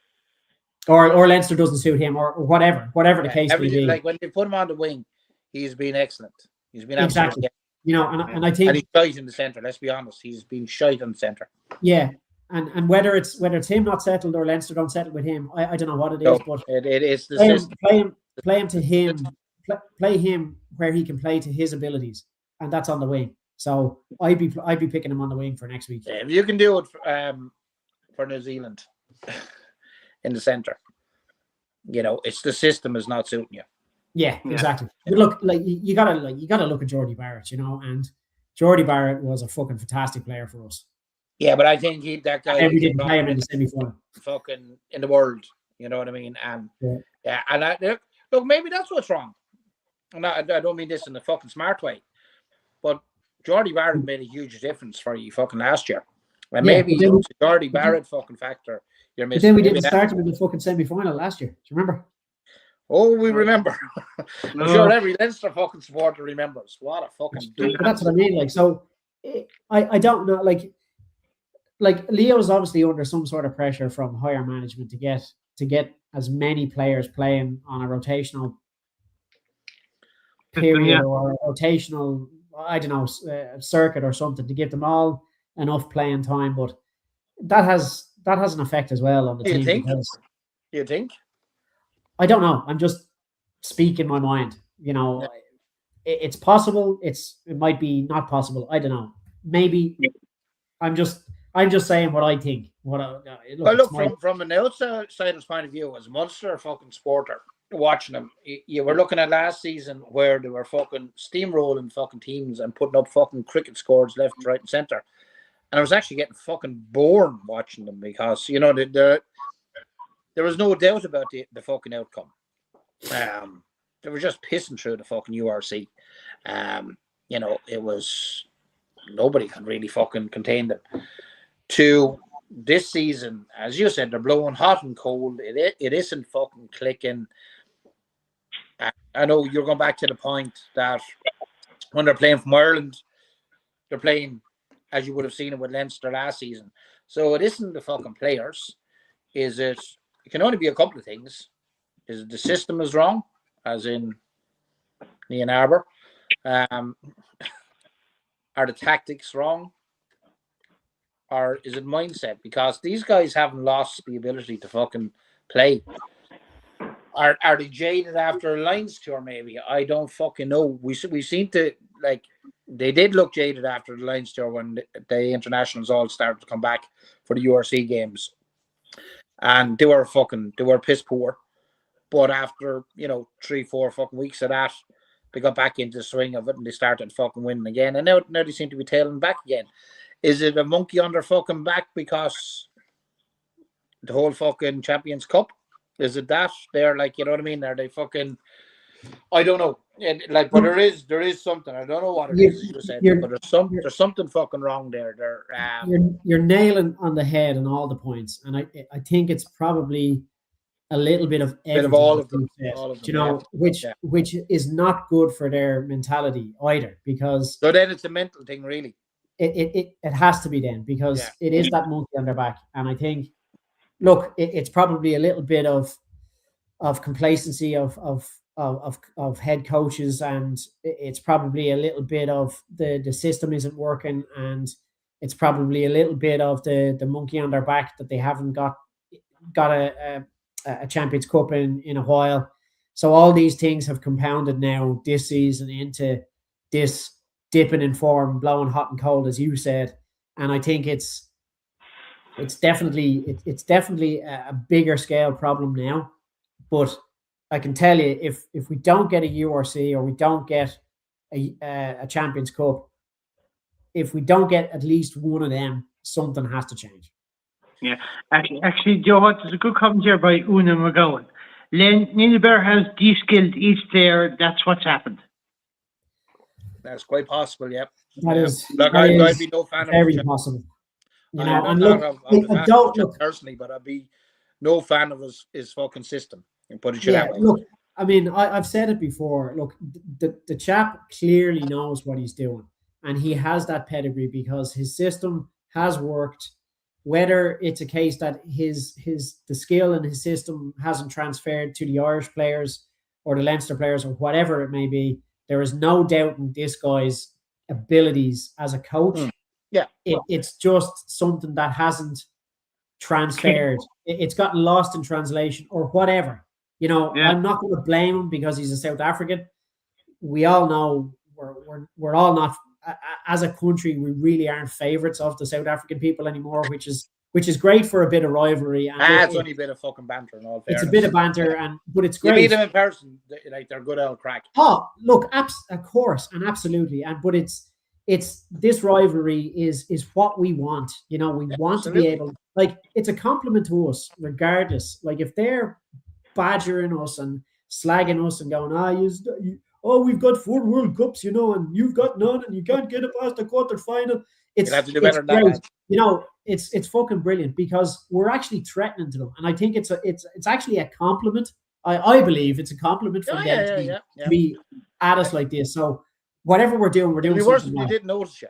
Or Leinster doesn't suit him, or whatever the case may be. Like when they put him on the wing, he's been excellent. He's been exactly. You know, and I think, and he's shite in the centre. Let's be honest, he's been shite in the centre. Yeah, and whether it's him not settled or Leinster don't settle with him, I don't know what it is, but it is the system. Play him to him, play him where he can play to his abilities, and that's on the wing. So I'd be picking him on the wing for next week. Yeah, if you can do it for New Zealand in the centre, you know, it's the system is not suiting you. Yeah, exactly. But look, you gotta look at Jordy Barrett, you know, and Jordy Barrett was a fucking fantastic player for us. Yeah, but I think that guy. And we didn't play him in the semi-final. Fucking in the world, you know what I mean? And and look, maybe that's what's wrong. And I don't mean this in a fucking smart way, but Jordy Barrett made a huge difference for you fucking last year. And maybe it's the Jordy Barrett fucking factor you're missing. But then we didn't start him in the fucking semi-final last year. Do you remember? Oh, we remember. I'm sure every Leinster fucking supporter remembers. What a fucking dude. That's what I mean. Like, so I don't know. Like Leo's obviously under some sort of pressure from higher management to get as many players playing on a rotational period or a rotational, I don't know, circuit or something, to give them all enough playing time. But that has an effect as well on the team. You think? I don't know. I'm just speaking my mind. You know, it's possible. It might be not possible. I don't know. Maybe I'm just saying what I think. Look, from an outsider's point of view, as a Munster fucking supporter, watching them, you were looking at last season where they were fucking steamrolling fucking teams and putting up fucking cricket scores left, right, and centre. And I was actually getting fucking bored watching them, because, you know, there was no doubt about the fucking outcome. They were just pissing through the fucking URC. You know, it was, nobody can really fucking contain them. To this season, as you said, they're blowing hot and cold. It isn't fucking clicking. I know you're going back to the point that when they're playing from Ireland, they're playing as you would have seen it with Leinster last season. So it isn't the fucking players. It can only be a couple of things. Is it the system is wrong, as in Ian Arbor? Are the tactics wrong? Or is it mindset? Because these guys haven't lost the ability to fucking play. Are they jaded after a Lions tour? Maybe, I don't fucking know. We seem to, like, they did look jaded after the Lions tour when the internationals all started to come back for the URC games, and they were piss poor. But after, you know, 3-4 fucking weeks of that, they got back into the swing of it and they started fucking winning again. And now they seem to be tailing back again. Is it a monkey on their fucking back because the whole fucking Champions Cup? Is it that? They're like, you know what I mean? Are they fucking, I don't know. And like, but there is something. I don't know what it is. You said, but there's something fucking wrong there. You're nailing on the head on all the points, and I think it's probably a little bit of Bit of everything, all as of them. you said, All of them, you know, yeah. which is not good for their mentality either, because So then it's a mental thing, really. it has to be then, because Yeah. it is that monkey on their back. And I think, look, it's probably a little bit of complacency of head coaches, and it's probably a little bit of the system isn't working, and it's probably a little bit of the monkey on their back that they haven't got a Champions Cup in a while. So all these things have compounded now this season into this dipping in form, blowing hot and cold, as you said. And I think it's definitely a bigger scale problem now. But I can tell you, if we don't get a URC, or we don't get a Champions Cup, if we don't get at least one of them, something has to change. Yeah, actually, Joe, what there's a good comment here by Una McGowan. Len Bear has de-skilled each player. That's what's happened. That's quite possible, yeah. I'd be no fan very of possible. You know, and look, I don't look personally, but I'd be no fan of his fucking system. And put it that way. Look, I mean, I've said it before. Look, the chap clearly knows what he's doing, and he has that pedigree because his system has worked. Whether it's a case that the skill in his system hasn't transferred to the Irish players or the Leinster players or whatever it may be, there is no doubt in this guy's abilities as a coach. Yeah, it's just something that hasn't transferred. It's gotten lost in translation or whatever. You know, I'm not going to blame him because he's a South African. We all know we're all not, as a country, we really aren't favourites of the South African people anymore, which is great for a bit of rivalry. And it's only a bit of fucking banter and all. It's a bit of banter, but it's great. You meet them in person, like they're good old crack. Oh, look, of course, and absolutely, but it's this rivalry is what we want. You know, we want to be able, like, it's a compliment to us, regardless. Like, if they're badgering us and slagging us and going, we've got 4 World Cups, you know, and you've got none, and you can't get it past the quarterfinal. It's have to do better than that. You know, it's fucking brilliant because we're actually threatening to them, and I think it's actually a compliment. I believe it's a compliment from them to be at us like this. So whatever we're doing, It'd be worse if they didn't notice you.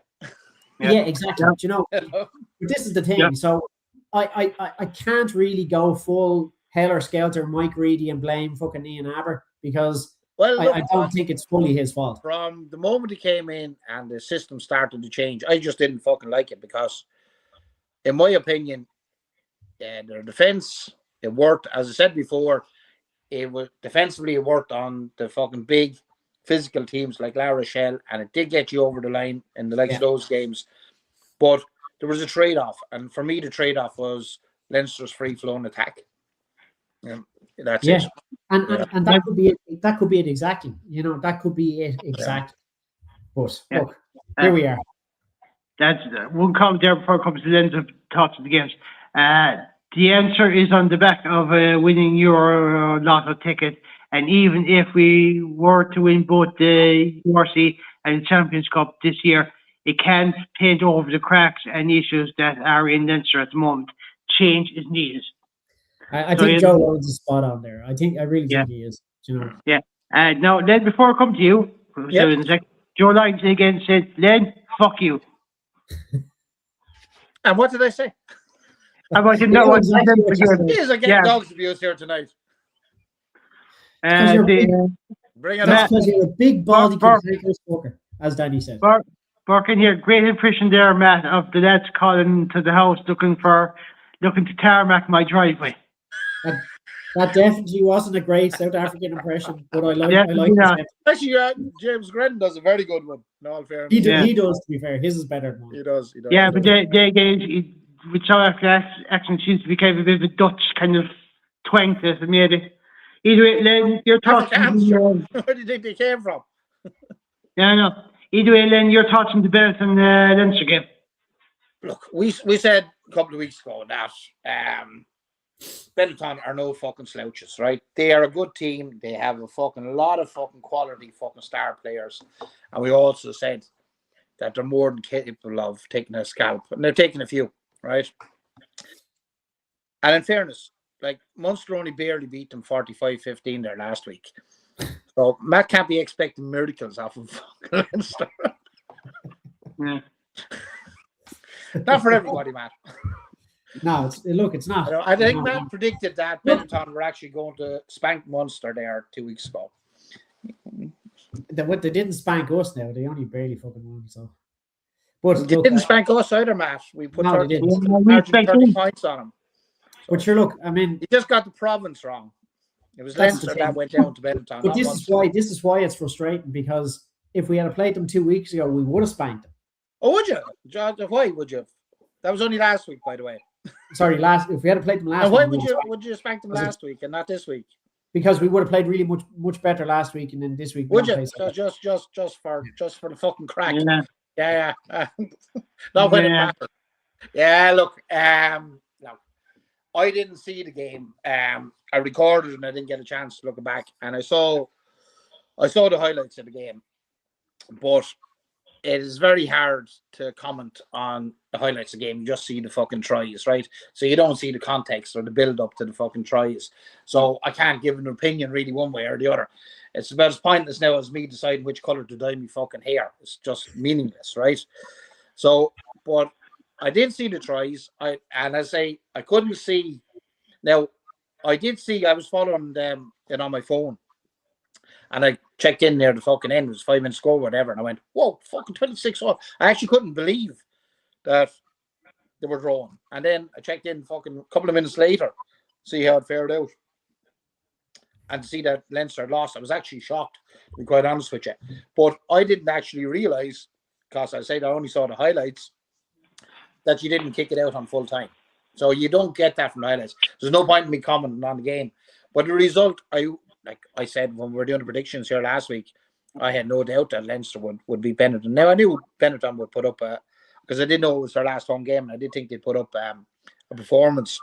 Yeah, exactly. Yeah. You know, but this is the thing. Yeah. So I can't really go full Heller Skelter, Mike Reedy, and blame fucking Ian Aber because I don't think it's fully his fault. From the moment he came in and the system started to change, I just didn't fucking like it because, in my opinion, their defense, it worked. As I said before, it worked on the fucking big physical teams like La Rochelle, and it did get you over the line in the likes of those games. But there was a trade-off, and for me, the trade-off was Leinster's free-flowing attack. That's it. And that could be it. That could be it exactly. You know, that could be it exactly. But look, here we are. That's one comment there before it comes to Leinster thoughts of the games. The answer is on the back of winning your lotto ticket. And even if we were to win both the URC and the Champions Cup this year, it can't paint over the cracks and issues that are in Leinster at the moment. Change is needed. I think Joe Lyons is spot on there. I really think he is. You know. Yeah. Now, Len, before I come to you, Joe Lyons again said, "Len, fuck you." And what did I say? I want to know what you said. He is again dogs abuse here tonight. Bring it up. Because you're a big baldy contentious fucker, as Danny said. Working here, great impression there, Matt, of the lads calling to the house looking to tarmac my driveway. That definitely wasn't a great South African impression, but I like it. Actually, James Grenn does a very good one. No, all fair. He does, to be fair. His is better than mine. He does. Yeah, but with South African accent seems to be kind of a bit of a Dutch kind of twang to it, maybe. Either way, Len, your thoughts. Where do you think they came from? Yeah, I know. Either way, Len, your thoughts on the Belfast and Leinster game. Look, we said a couple of weeks ago that Benetton are no fucking slouches, right? They are a good team. They have a lot of fucking quality fucking star players. And we also said that they're more than capable of taking a scalp. And they're taking a few, right? And in fairness, like Munster only barely beat them 45-15 there last week. So Matt can't be expecting miracles off of Leinster. Yeah. Not for everybody, Matt. No, it's not. I think Matt predicted that Benetton were actually going to spank Munster there 2 weeks ago. They didn't spank us now. They only barely fucking won. So, but They didn't spank us either, Matt. We put No, they 30, didn't. 30 points on them. But sure, look, I mean, You just got the province wrong. It was That's Leinster the that thing. went down to Benetton. but this is why it's frustrating, because if we had played them 2 weeks ago, we would have spanked them. Oh, would you? Why would you? That was only last week, by the way. Sorry, if we had played them last And why week, would you spank them last week and not this week? because we would have played really much better last week, and then this week we Would don't you? play so Just for the fucking crack. Yeah. Yeah. Not when it Yeah. matters. Yeah, look, no. I didn't see the game. I recorded and I didn't get a chance to look back, and I saw the highlights of the game. But it is very hard to comment on the highlights of the game. You just see the fucking tries, right? So you don't see the context or the build up to the fucking tries. So I can't give an opinion really one way or the other. It's about as pointless now as me deciding which colour to dye my fucking hair. It's just meaningless, right? So, but I did see the tries. I couldn't see. Now, I did see. I was following them on my phone, and I checked in near the fucking end. It was 5 minutes score, whatever, and I went, "Whoa, fucking 26-all!" I actually couldn't believe that they were drawn. And then I checked in fucking a couple of minutes later, see how it fared out, and to see that Leinster lost. I was actually shocked, to be quite honest with you. But I didn't actually realise, because I said I only saw the highlights, that you didn't kick it out on full time. So you don't get that from the highlights. There's no point in me commenting on the game. But the result, like I said when we were doing the predictions here last week, I had no doubt that Leinster would beat Benetton. Now I knew Benetton would put up because I didn't know it was their last home game, and I did think they'd put up a performance,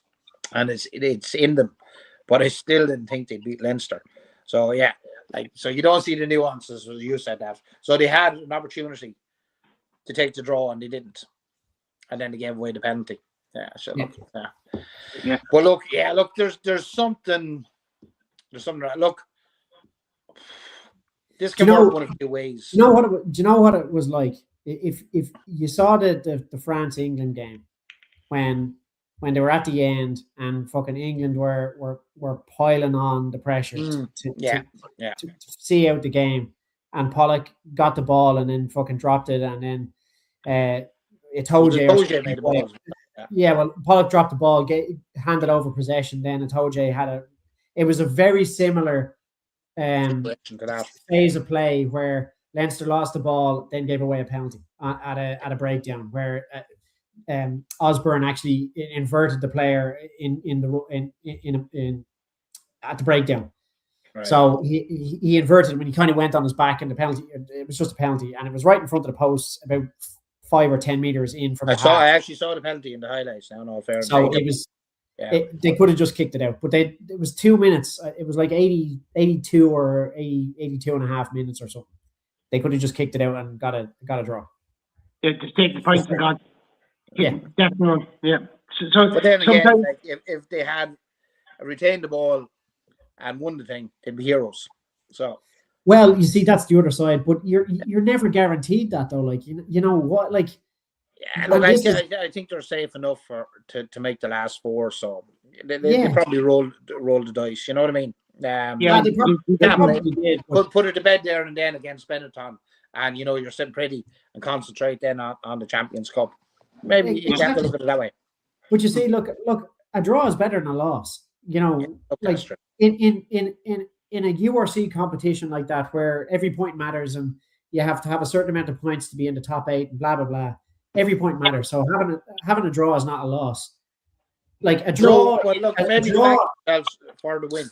and it's in them. But I still didn't think they'd beat Leinster. So yeah, so you don't see the nuances as you said that. So they had an opportunity to take the draw and they didn't, and then they gave away the penalty. Yeah, shut up. Yeah. But look, there's something. Look, this can work one of two ways. Do you know what it was like? If you saw the France England game when they were at the end and fucking England were piling on the pressure to see out the game, and Pollock got the ball and then fucking dropped it, and then Itoje made the ball. Yeah, well, Pollock dropped the ball, handed over possession. Then Itoje it was a very similar phase of play where Leinster lost the ball, then gave away a penalty at a breakdown where Osborne actually inverted the player at the breakdown. Right. So he inverted when he kind of went on his back, and the penalty, it was just a penalty, and it was right in front of the post, about 5 or 10 meters in from the half. I actually saw the penalty in the highlights. Now, no fair. So it was. Yeah. They could have just kicked it out, but it was 2 minutes. It was like 82 or 82 and a half minutes or something. They could have just kicked it out and got a draw. Yeah, just take the points and got. Yeah, definitely. Yeah. So but then again, like, if they had retained the ball and won the thing, they'd be heroes. So. Well, you see, that's the other side, but you're never guaranteed that though. Like you know what, like. Yeah, look, I think they're safe enough to make the last four, so they probably roll the dice. You know what I mean? They probably did. Put it to bed there and then against Benetton, and you're sitting pretty and concentrate then on the Champions Cup. Maybe you have to look at it that way. But you see, look, a draw is better than a loss. Like in a URC competition like that, where every point matters and you have to have a certain amount of points to be in the top 8 and blah blah blah. Every point matters. So having a draw is not a loss. Like a draw. Well, look, maybe for the win.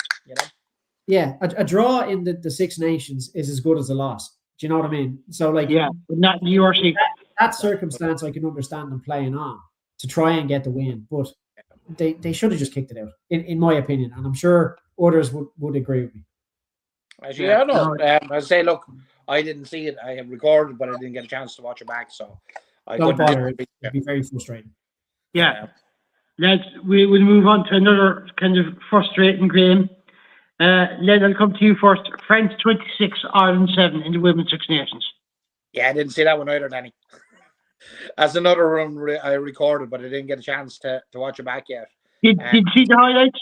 Yeah, a draw in the Six Nations is as good as a loss. Do you know what I mean? So like, but not URC. That circumstance, I can understand them playing on to try and get the win, but they should have just kicked it out, in my opinion, and I'm sure others would agree with me. I say, look, I didn't see it. I have recorded, but I didn't get a chance to watch it back, so. Don't bother. It'd be very frustrating. Yeah. Lads, we will move on to another kind of frustrating game. Len, I'll come to you first. France 26, Ireland 7 in the Women's Six Nations. Yeah, I didn't see that one either, Danny. That's another one I recorded, but I didn't get a chance to watch it back yet. Did you see the highlights?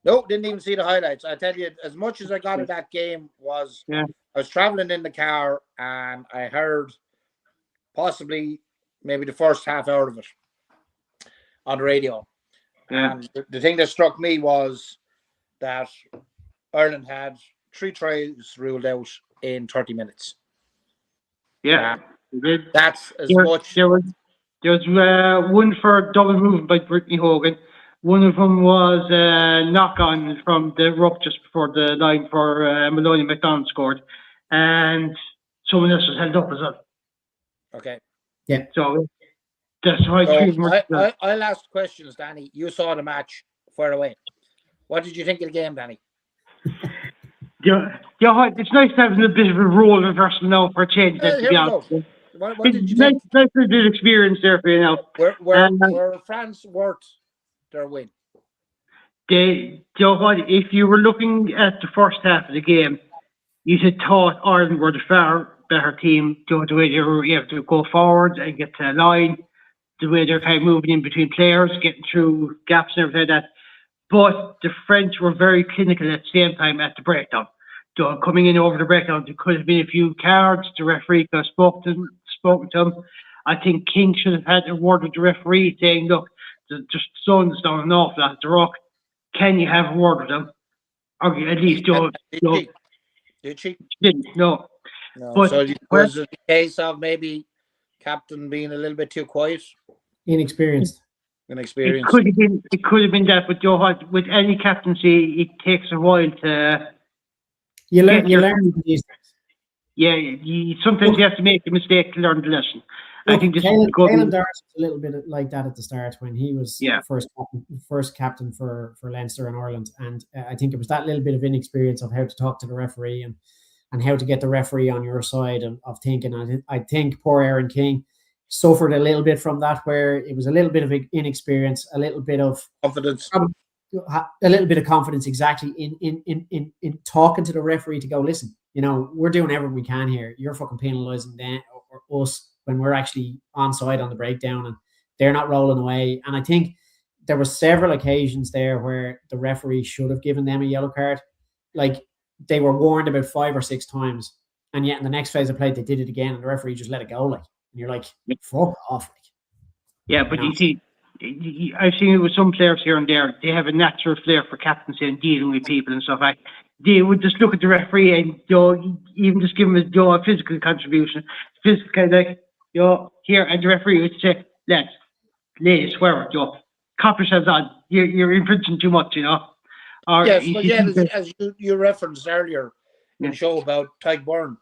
No, didn't even see the highlights. I tell you, as much as I got of that game was, I was traveling in the car and I heard possibly maybe the first half hour of it on the radio. Yeah. And the thing that struck me was that Ireland had 3 tries ruled out in 30 minutes. Yeah. That's as much. There was one for double movement by Brittany Hogan. One of them was knock on from the ruck just before the line for Maloney McDonald scored. And someone else was held up as well. Okay. Yeah. So that's why I'll ask questions, Danny. You saw the match far away. What did you think of the game, Danny? Yeah, it's nice having a bit of a role reversal now for a change. To be honest. What did you think? Nice bit of experience there for you now. Were France worth their win? If you were looking at the first half of the game, you had thought Ireland were the far better team. The way they were able to go forward and get to a line, the way they're kind of moving in between players, getting through gaps and everything like that. But the French were very clinical at the same time at the breakdown. So coming in over the breakdown, there could have been a few cards. The referee could have spoken to them. I think King should have had a word with the referee saying, look, just slowing this down an awful lot at the rock. Can you have a word with them? Or at least Did she? Didn't, no. But, so was it a case of maybe captain being a little bit too quiet? Inexperienced. It could have been that, but with any captaincy, it takes a while to. You learn these things. Yeah, sometimes you have to make a mistake to learn the lesson. Look, I think Caelan Darcy was a little bit like that at the start when he was first captain for Leinster and Ireland, and I think it was that little bit of inexperience of how to talk to the referee and how to get the referee on your side of thinking. I think poor Aaron King suffered a little bit from that, where it was a little bit of inexperience, a little bit of confidence, exactly in talking to the referee to go, listen, we're doing everything we can here. You're fucking penalising them or us when we're actually on side on the breakdown and they're not rolling away. And I think there were several occasions there where the referee should have given them a yellow card. Like, they were warned about 5 or 6 times, and yet in the next phase of play they did it again and the referee just let it go. Like, and you're like, fuck off. Yeah, but you see, I've seen it with some players here and there. They have a natural flair for captaincy and dealing with people and stuff. They would just look at the referee and even just give him a physical contribution, physical kind of like here, and the referee would say, "Let's, ladies, whoever, cop yourselves on. You're infringing too much, Or, yes, but as you referenced earlier in the show about Tyke Byrne,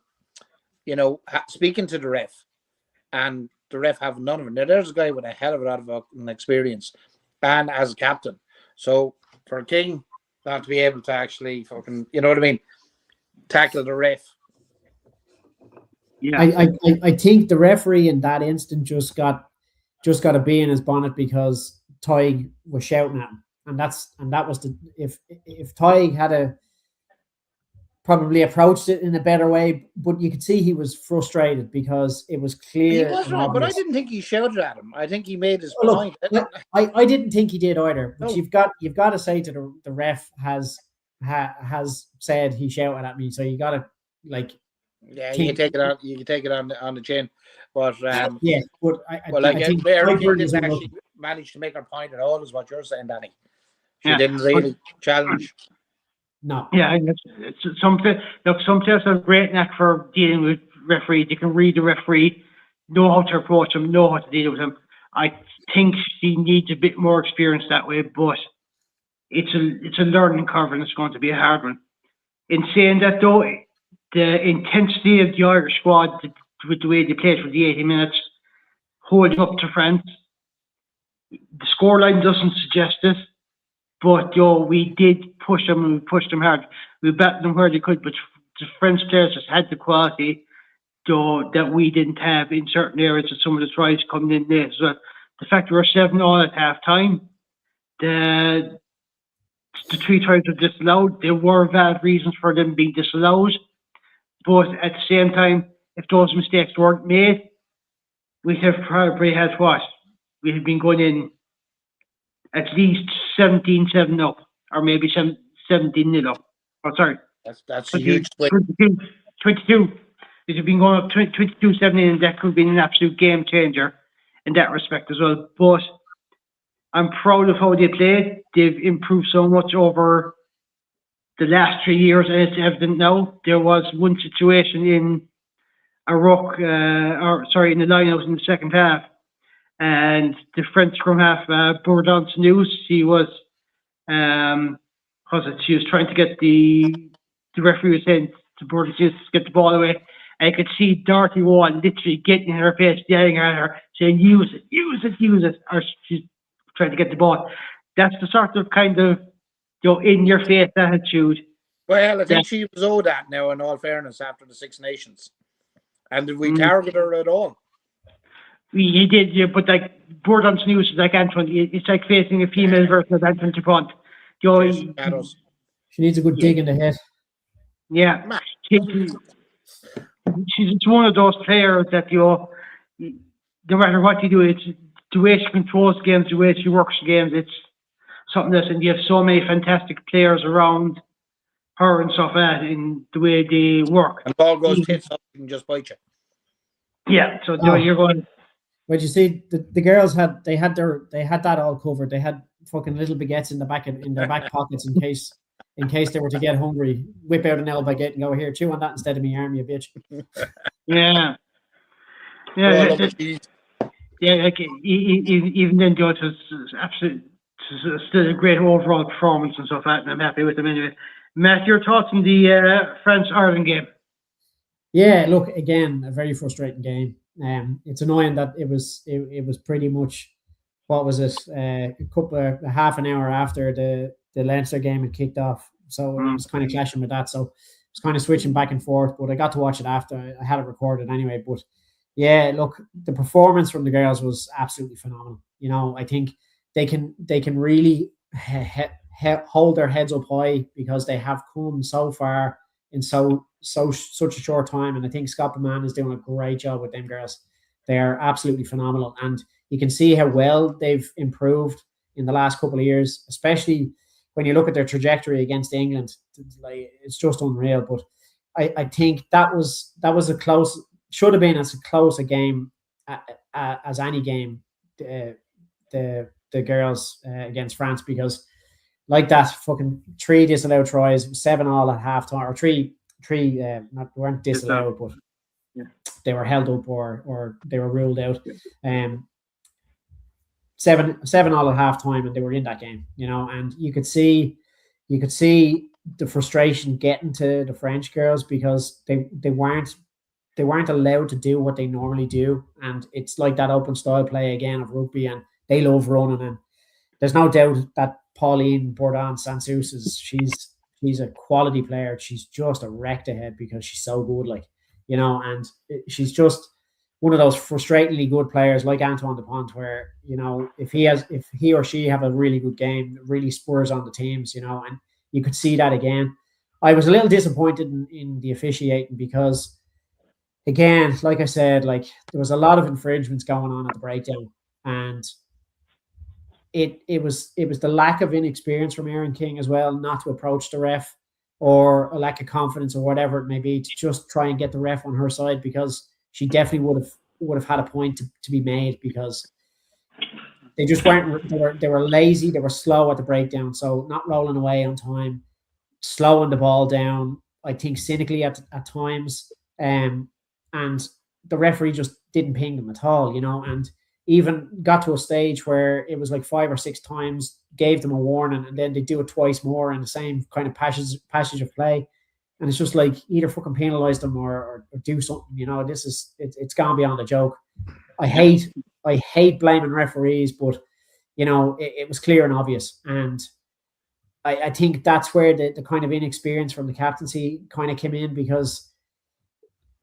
speaking to the ref, and the ref have none of it. Now, there's a guy with a hell of a lot of an experience, and as a captain. So for King not to be able to actually fucking, tackle the ref. Yeah, I think the referee in that instant just got a bee in his bonnet because Tyke was shouting at him, and that was if Tyke had probably approached it in a better way, but you could see he was frustrated because it was clear. He was right, but I didn't think he shouted at him. I think he made his point. I didn't think he did either. But no. You've got to say to the ref has said he shouted at me, so you got to Yeah, you can take it on the chin, but but I think Mary didn't actually manage to make her point at all, is what you're saying, Danny. She didn't really challenge. No. Yeah, it's something. Look, some players have a great knack for dealing with referees. They can read the referee, know how to approach him, know how to deal with him. I think she needs a bit more experience that way, but it's a learning curve and it's going to be a hard one. In saying that, though, the intensity of the Irish squad, with the way they played for the 80 minutes, holding up to France, the scoreline doesn't suggest it. But we did push them and we pushed them hard. We batted them where they could, but the French players just had the quality that we didn't have in certain areas, and some of the tries coming in there as well. the fact we were 7-all at half time, the 3 tries were disallowed. There were valid reasons for them being disallowed, but at the same time, if those mistakes weren't made, we'd have probably had what? We had been going in at least 17-7 up, or maybe 17-0 up. Oh, sorry. That's a huge swing. 22. It had been going up 22-17, and that could have been an absolute game changer in that respect as well. But I'm proud of how they played. They've improved so much over the last 3 years, and it's evident now. There was one situation in in the line-out in the second half, and the French scrum half, Bourdon News, she was trying to get the referee was saying to Bourdon News to get the ball away. I could see Dorothy Wall literally getting in her face, yelling at her, saying, use it, or she's trying to get the ball. That's the sort of kind of, in-your-face attitude. Well, I think she was owed that now, in all fairness, after the Six Nations. And did we target her at all? We did, yeah, but like Bourdon News is like Antoine. It's like facing a female version of Antoine Dupont. She needs a good dig in the head. Yeah. She's one of those players that, no matter what you do, it's the way she controls games, the way she works games, it's something else. And you have so many fantastic players around her and stuff like that in the way they work. And ball goes tits up and just bite you. Yeah, so you're going. But you see, the girls had that all covered. They had fucking little baguettes in their back pockets in case they were to get hungry. Whip out an L baguette and go, here, chew on that instead of me arm, you bitch. Yeah. Like even then, Joe, it was absolutely still a great overall performance and stuff like that, and I'm happy with them anyway. Matt, your thoughts on the France-Ireland game? Yeah, look, again, a very frustrating game. It's annoying that it was pretty much, what was it, half an hour after the Leinster game had kicked off, so it was kind of clashing with that. So it was kind of switching back and forth, but I got to watch it after. I had it recorded anyway. But yeah, look, the performance from the girls was absolutely phenomenal. I think they can really hold their heads up high because they have come so far in such a short time, and I think Scott McMahon is doing a great job with them girls. They are absolutely phenomenal, and you can see how well they've improved in the last couple of years, especially when you look at their trajectory against England. It's just unreal. But I think that was should have been as close a game as any game, the girls against France, because like that fucking 3 disallowed tries, 7-all at halftime, or three weren't disallowed, but they were held up or they were ruled out. 7-all at halftime, and they were in that game, and you could see the frustration getting to the French girls because they weren't allowed to do what they normally do, and it's like that open style play again of rugby, and they love running, and there's no doubt that Pauline Bourdon-Sansus she's a quality player. She's just a wrecked ahead because she's so good, and she's just one of those frustratingly good players like Antoine Dupont, where if he or she have a really good game, it really spurs on the teams, and you could see that again. I was a little disappointed in the officiating because, again, like I said, there was a lot of infringements going on at the breakdown, and it was the lack of inexperience from Erin King as well, not to approach the ref, or a lack of confidence or whatever it may be, to just try and get the ref on her side, because she definitely would have had a point to be made, because they just weren't. They were lazy. They were slow at the breakdown, so not rolling away on time, slowing the ball down, I think cynically at times, and the referee just didn't ping them at all, and even got to a stage where it was like 5 or 6 times, gave them a warning, and then they do it twice more in the same kind of passage of play. And it's just like, either fucking penalise them or do something, it's gone beyond a joke. I hate blaming referees, but it was clear and obvious. And I think that's where the kind of inexperience from the captaincy kind of came in, because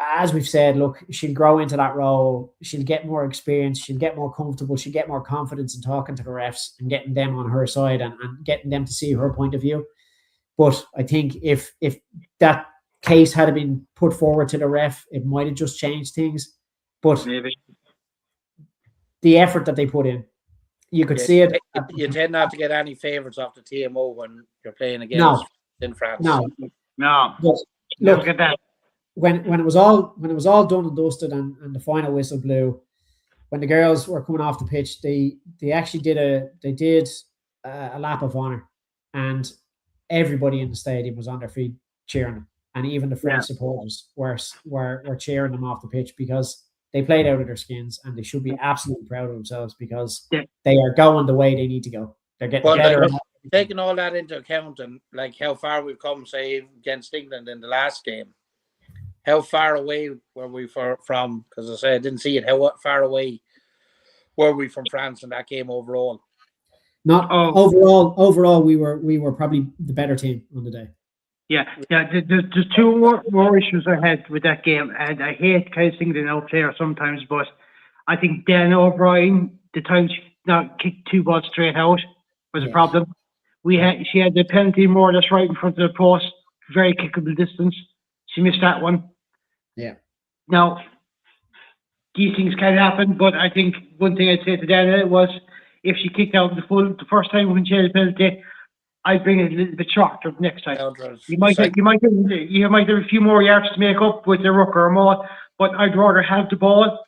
as we've said, look, she'll grow into that role. She'll get more experience. She'll get more comfortable. She'll get more confidence in talking to the refs and getting them on her side and getting them to see her point of view. But I think if that case had been put forward to the ref, it might have just changed things. But Maybe. the effort that they put in, you could see it. You tend not to get any favourites off the TMO when you're playing against in France. No. But look at that. When it was all done and dusted and the final whistle blew, when the girls were coming off the pitch, they actually did a lap of honour, and everybody in the stadium was on their feet cheering them, and even the French supporters were cheering them off the pitch because they played out of their skins, and they should be absolutely proud of themselves because they are going the way they need to go. They're getting better. Taking all that into account and like how far we've come, say, against England in the last game, how far away were we from? Because I say I didn't see it. How far away were we from France in that game overall? Not overall, we were probably the better team on the day. Yeah. There's two more issues I had with that game, and I hate kind of singling out players sometimes, but I think Dan O'Brien, the time she not kicked 2 balls straight out, was a problem. She had the penalty more or less right in front of the post, very kickable distance. She missed that one. Yeah. Now, these things can happen, but I think one thing I'd say to Dana was if she kicked out the first time when she had a penalty, I'd bring it a little bit shorter next time. You might have a few more yards to make up with the ruck or a maul, but I'd rather have the ball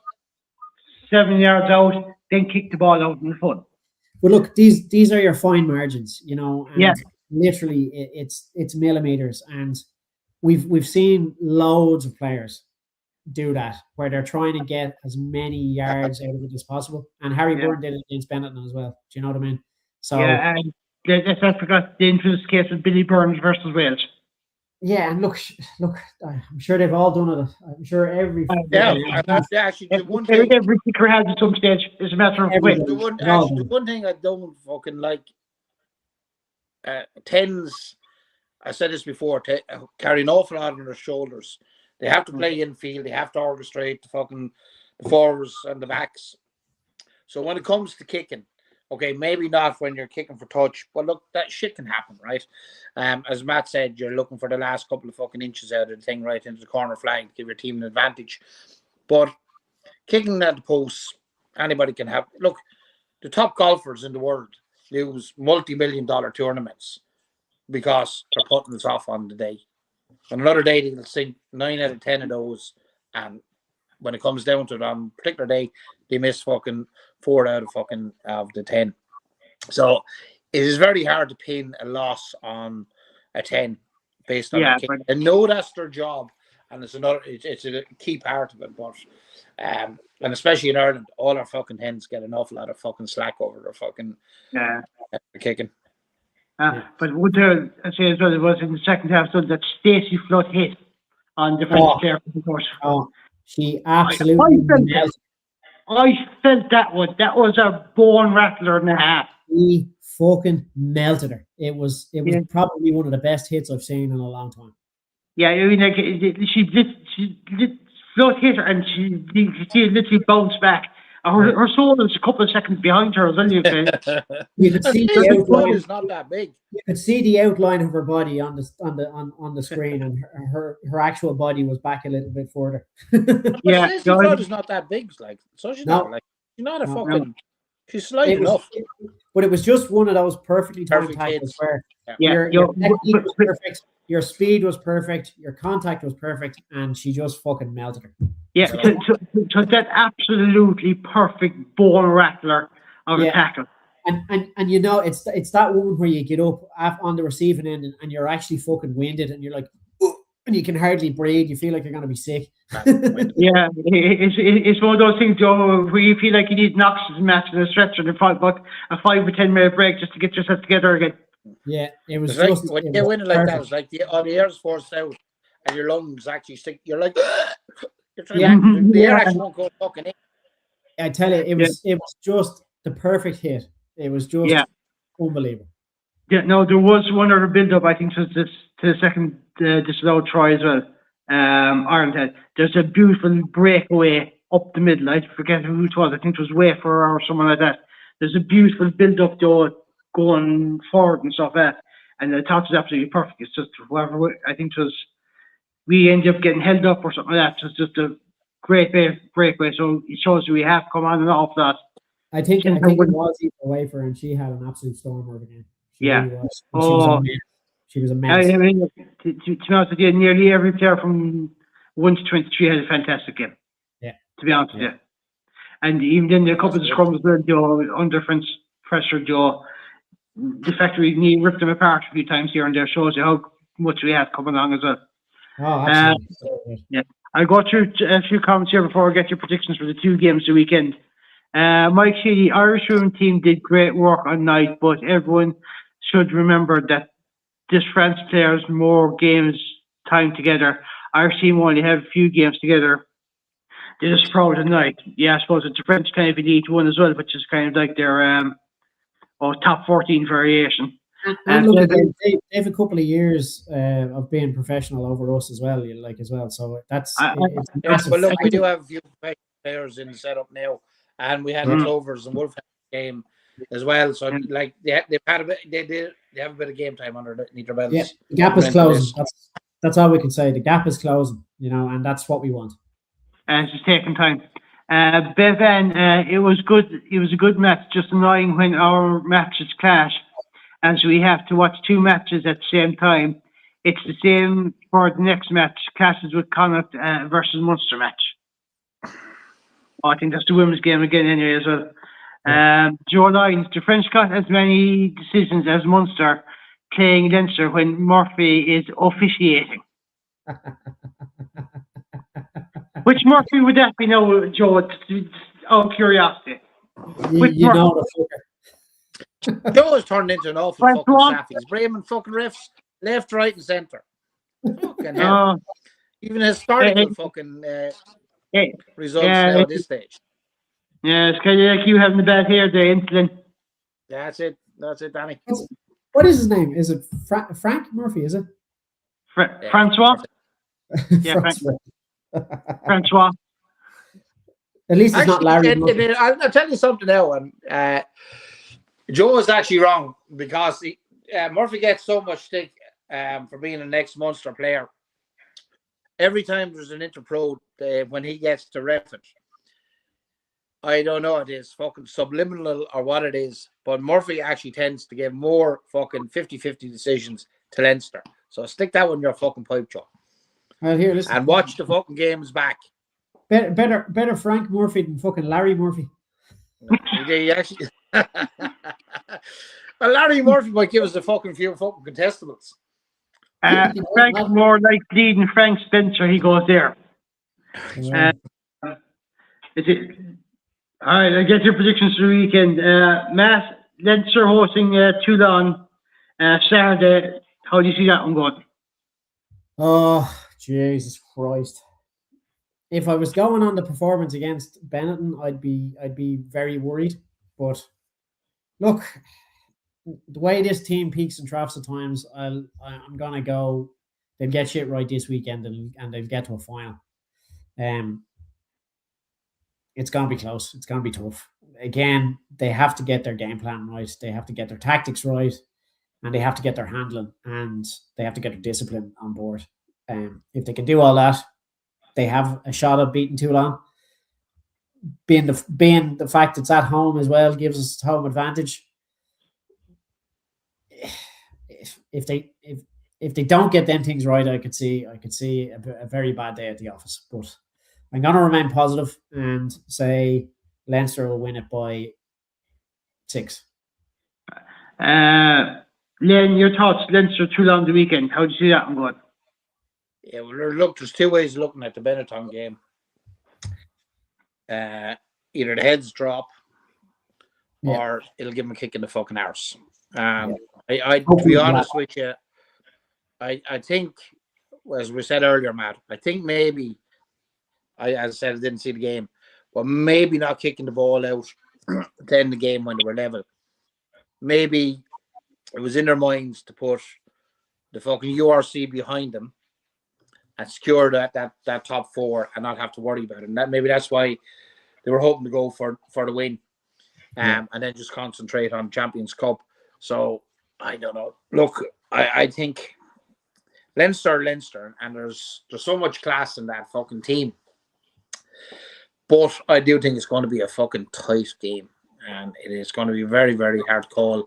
7 yards out than kick the ball out in the front. But look, these are your fine margins, you know. And literally, it's millimeters, and we've seen loads of players do that where they're trying to get as many yards out of it as possible. And Harry Byrne did it against Benetton as well. Do you know what I mean? So and let's not forget the infamous case of Billy Burns versus Wales. Yeah, and look, I'm sure they've all done it. I'm sure every actually the one thing every kicker has at some stage is a matter of weight. The one thing I don't fucking like, tens. I said this before. Carry an awful lot on their shoulders. They have to play infield. They have to orchestrate the forwards and the backs. So when it comes to kicking, okay, maybe not when you're kicking for touch, but look, that shit can happen, right? As Matt said, you're looking for the last couple of fucking inches out of the thing right into the corner flag to give your team an advantage. But kicking at the post, anybody can have. Look, the top golfers in the world lose multi-million-dollar tournaments because they're putting us off on the day. On another day, they'll sink 9 out of 10 of those, and when it comes down to it on a particular day, they miss fucking 4 out of the 10. So it is very hard to pin a loss on a 10 based on a kick. I know that's their job, and it's a key part of it. But and especially in Ireland, all our fucking hens get an awful lot of fucking slack over their fucking kicking. But what I say as well, it was in the second half so that Stacey Flood hit on the French player, of course. She absolutely I felt that one. That was a bone rattler and a half. He fucking melted her. It was probably one of the best hits I've seen in a long time. Yeah, I mean, like she Flood hit her and she literally bounced back. Her soul is a couple of seconds behind her, as well. You could see the outline is not that big. You could see the outline of her body on the screen, and her actual body was back a little bit further. The flood is not that big, like so. She's not a fucking. She's slight enough. But it was just one of those perfectly timed tackles where your technique was perfect, your speed was perfect, your contact was perfect, and she just fucking melted her. Yeah, so that absolutely perfect ball rattler of a tackle. And you know, it's that one where you get up on the receiving end and you're actually fucking winded and you're like, and you can hardly breathe. You feel like you're going to be sick. Yeah, it's one of those things, Joe, where you feel like you need an oxygen mask and a stretcher and a 5 or 10 minute break just to get yourself together again. Yeah, it was like, just when you're winning like that, it's like the air's forced out and your lungs actually stick. You're like, the air actually won't go fucking in. I tell you, it was just the perfect hit. It was just unbelievable. Yeah, no, there was one other build up, I think, to the second disallowed try as well. Ireland had. There's a beautiful breakaway up the middle. I forget who it was. I think it was Wafer or someone like that. There's a beautiful build up though going forward and stuff like that. And the top is absolutely perfect. It's just whoever I think it was we ended up getting held up or something like that. So it's just a great breakaway. So it shows you we have come on and off that. I think it was Eva Wafer, and she had an absolute storm over the game. She Yeah. really was. She was a mess. I mean, to be honest with you, nearly every player from 1 to 23 had a fantastic game. Yeah. To be honest with you. And even then, a couple of scrums were under French pressure, the fact that we ripped them apart a few times here and there shows you how much we have coming along as well. Oh, absolutely. Yeah. I'll go through a few comments here before I get your predictions for the 2 games the weekend. Mike Sheedy, Irish women team did great work on night, but everyone should remember that this France players more games time together. Irish team only have a few games together. They're just proud of night. Yeah, I suppose it's a French kind of elite one as well, which is kind of like their top 14 variation. And look, they have a couple of years of being professional over us as well. So that's. But look, we do have a few professional players in the setup now, and we had the Clovers and Wolf game as well. So like they've had a bit, they have a bit of game time under their belts. Yeah, the gap is closing. That's all we can say. The gap is closing, and that's what we want. And it's just taking time. Bevan, it was good. It was a good match. Just annoying when our matches clash, and so we have to watch 2 matches at the same time. It's the same for the next match. Clashes with Connacht versus Munster match. Oh, I think that's the women's game again anyway as well. Joe Lyons, the French got as many decisions as Munster playing Leinster when Murphy is officiating. Which Murphy would that be now, Joe? Out of curiosity. Joe has turned into an awful fucking staff. He's blaming fucking refs left, right, and centre. Fucking hell. Even historical fucking results now at this stage. Yeah, it's kind of like you having the bad hair there, insulin. That's it, Danny. What is his name? Is it Frank Murphy, is it? Francois? Yeah, Francois. At least it's not Larry. I'll tell you something now. And Joe is actually wrong because Murphy gets so much stick for being an ex-Munster player. Every time there's an interpro, when he gets to ref it, I don't know it is fucking subliminal or what it is, but Murphy actually tends to give more fucking 50-50 decisions to Leinster. So stick that one in your fucking pipe, Joe. Well, here, listen. And watch the fucking games back. Better Frank Murphy than fucking Larry Murphy. Actually, well, Larry Murphy might give us a fucking few fucking contestables. Frank's more like leading Frank Spencer. He goes there. Is it? All right, I get your predictions for the weekend. Matt, Leinster hosting Toulon Saturday. How do you see that one going? Oh, Jesus Christ. If I was going on the performance against Benetton, I'd be very worried. But look, the way this team peaks and troughs at times, I'm gonna go. They'll get shit right this weekend and they'll get to a final. It's gonna be close. It's gonna be tough. Again, they have to get their game plan right. They have to get their tactics right, and they have to get their handling, and they have to get their discipline on board. If they can do all that, they have a shot at beating Toulon. Being the fact it's at home as well gives us home advantage. If they don't get them things right, I could see a very bad day at the office. But I'm going to remain positive and say Leinster will win it by 6. Len, your thoughts, Leinster Toulon the weekend. How do you see that one going? Yeah, well, look, there's 2 ways of looking at the Benetton game. Either the heads drop or it'll give them a kick in the fucking arse. To be honest with you, I think, as we said earlier, Matt, I think maybe, as I said, I didn't see the game, but maybe not kicking the ball out to end the game when they were level. Maybe it was in their minds to put the fucking URC behind them and secure that top 4 and not have to worry about it. And that's why they were hoping to go for the win, and then just concentrate on Champions Cup. So I don't know. Look, I think Leinster, and there's so much class in that fucking team. But I do think it's going to be a fucking tight game, and it is going to be very, very hard to call.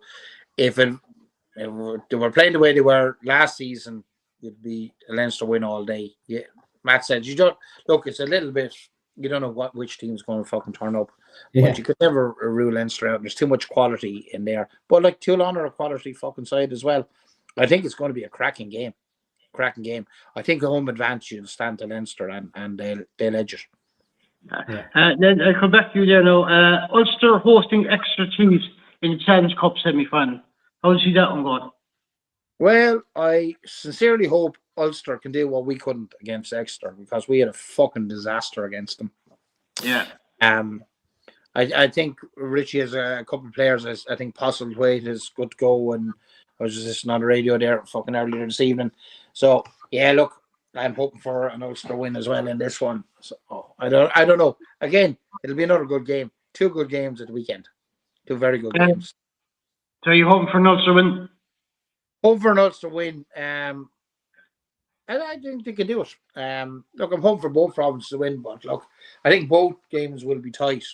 If they were playing the way they were last season, it'd be a Leinster win all day. Yeah, Matt said you don't look. It's a little bit. You don't know which team's going to fucking turn up, but you could never rule Leinster out. There's too much quality in there. But like Toulon are a quality fucking side as well. I think it's going to be a cracking game. I think the home advantage will stand to Leinster, and they'll edge it. Then I'll come back to you there now. Ulster hosting Exeter Chiefs in the Challenge Cup semi-final. How do you see that one going? Well, I sincerely hope Ulster can do what we couldn't against Exeter, because we had a fucking disaster against them. Yeah. I think Richie has a couple of players. I think Postlethwaite is good to go, and I was just listening on the radio there fucking earlier this evening. So yeah, look, I'm hoping for an Ulster win as well in this one. So I don't know. Again, it'll be another good game. 2 good games at the weekend. 2 very good games. So you're hoping for an Ulster win? Hoping for an Ulster win. And I think they can do it. Look, I'm hoping for both provinces to win, but look, I think both games will be tight.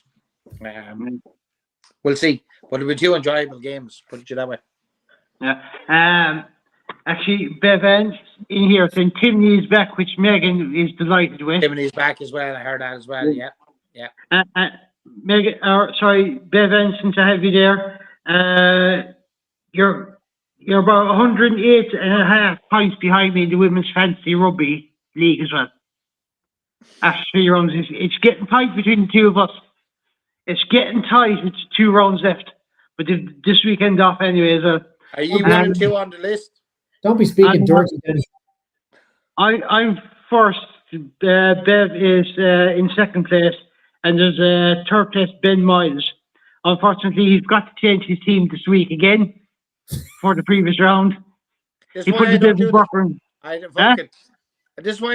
We'll see. But it'll be 2 enjoyable games, put it that way. Yeah. Actually, Bevan in here saying Timney is back, which Megan is delighted with. Timney's back as well. I heard that as well. Yeah. Megan, Bevan, since I have you there, you're about 108.5 points behind me in the Women's Fantasy Rugby League as well. After 3 rounds, it's getting tight between the 2 of us. It's getting tight with 2 rounds left, but this weekend off anyway. Are you 1 and 2 on the list? Don't be speaking dirty. I'm first. Bev is in second place, and there's third place Ben Mauls. Unfortunately, he's got to change his team this week again for the previous round. This is why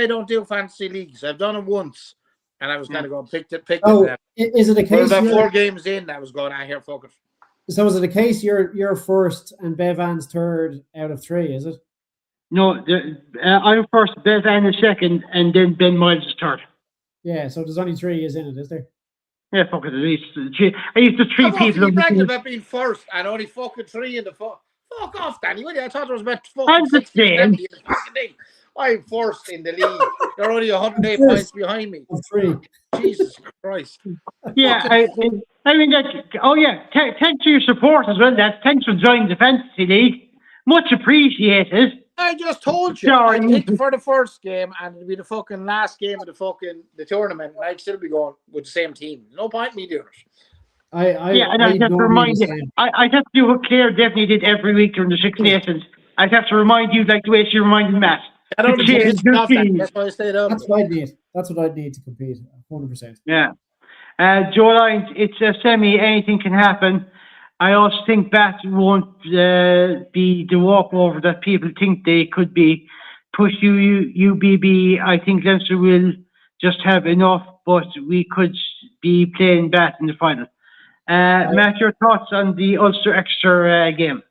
I don't do fantasy leagues. I've done it once, and I was going to go pick it. Is it a case? About 4 games in, I was going out here, fuck it. So is it a case you're first and Bevan's third out of 3? Is it? No, I'm first, Bevan is second, and then Ben Mauls is third. Yeah, so there's only 3 is in it, is there? Yeah, fuck it. I used to 3 people. I'm bragging about being first and only fucking 3 in the fuck off, Danny. I thought there was about fucking 60 in the fucking thing. I'm first in the league. You're only 108 points behind me. 3. Jesus Christ. Yeah, I mean, thanks for your support as well, Dad. Thanks for joining the fantasy league. Much appreciated. I just told you. I think for the first game, and it'll be the fucking last game of the tournament, and I'd still be going with the same team. No point me doing it. I have to remind you. I'd have to do what Claire definitely did every week during the Six Nations. I'd have to remind you like the way she reminded Matt. I don't that's why I stayed up. That's what I need. That's what I need to compete. 100%. Yeah. Joe Lyons, it's a semi. Anything can happen. I also think that won't be the walkover that people think they could be. Push UBB. I think Leinster will just have enough, but we could be playing that in the final. Matt, your thoughts on the Ulster Exeter game?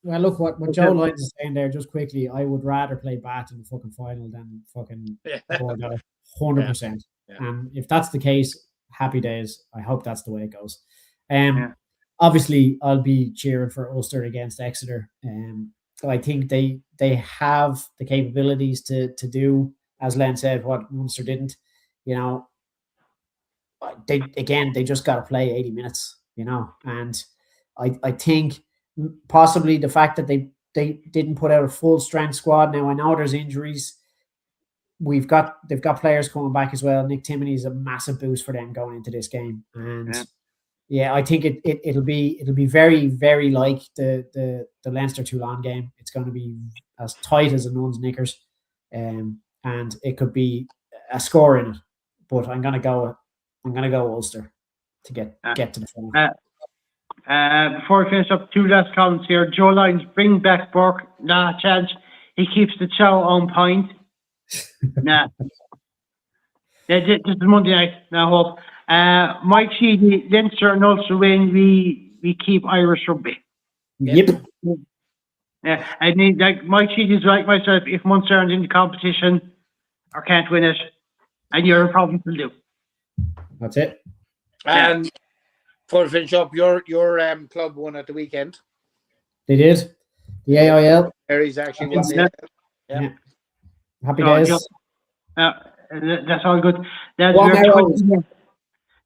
Well, look, what Joe Lyons is saying there, just quickly, I would rather play Bat in the fucking final than fucking Bordeaux, 100%. Yeah. And if that's the case, happy days. I hope that's the way it goes. Obviously, I'll be cheering for Ulster against Exeter. I think they have the capabilities to do, as Len said, what Munster didn't. You know, they just got to play 80 minutes. You know, and I think possibly the fact that they didn't put out a full strength squad. Now I know there's injuries. They've got players coming back as well. Nick Timoney is a massive boost for them going into this game, and I think it'll be very, very like the Leinster Toulon game. It's going to be as tight as a nun's knickers, and it could be a score in it. But I'm gonna go Ulster to get to the final. Before we finish up, 2 last comments here. Joe Lyons, bring back Burke. Nah, chance. He keeps the chow on point. Nah. This is Monday night. I hope. Mike Sheedy, Leinster and Ulster win. We keep Irish rugby. Yep. Yeah, I mean, like Mike Sheedy's like myself. If Munster aren't in the competition or can't win it, and you're a problem to do. That's it. And for finish up, your club won at the weekend. They did. The AIL. Mary's actually won. Yeah. Happy days. That's all good.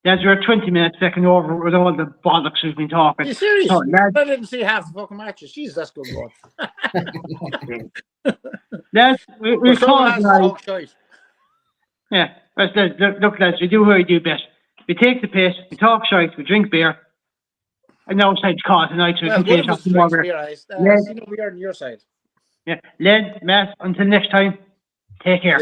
We're 20 minutes taking over with all the bollocks we've been talking. Are you serious? So, lads, I didn't see half the fucking matches. Jeez, that's good going. lads, we call it. Choice. Yeah, look, lads, we do what we do best. We take the piss, we talk shite, we drink beer, and now it's time to call it tonight so we can finish off the more beer. We are on your side. Yeah, Len, Matt, until next time, take care.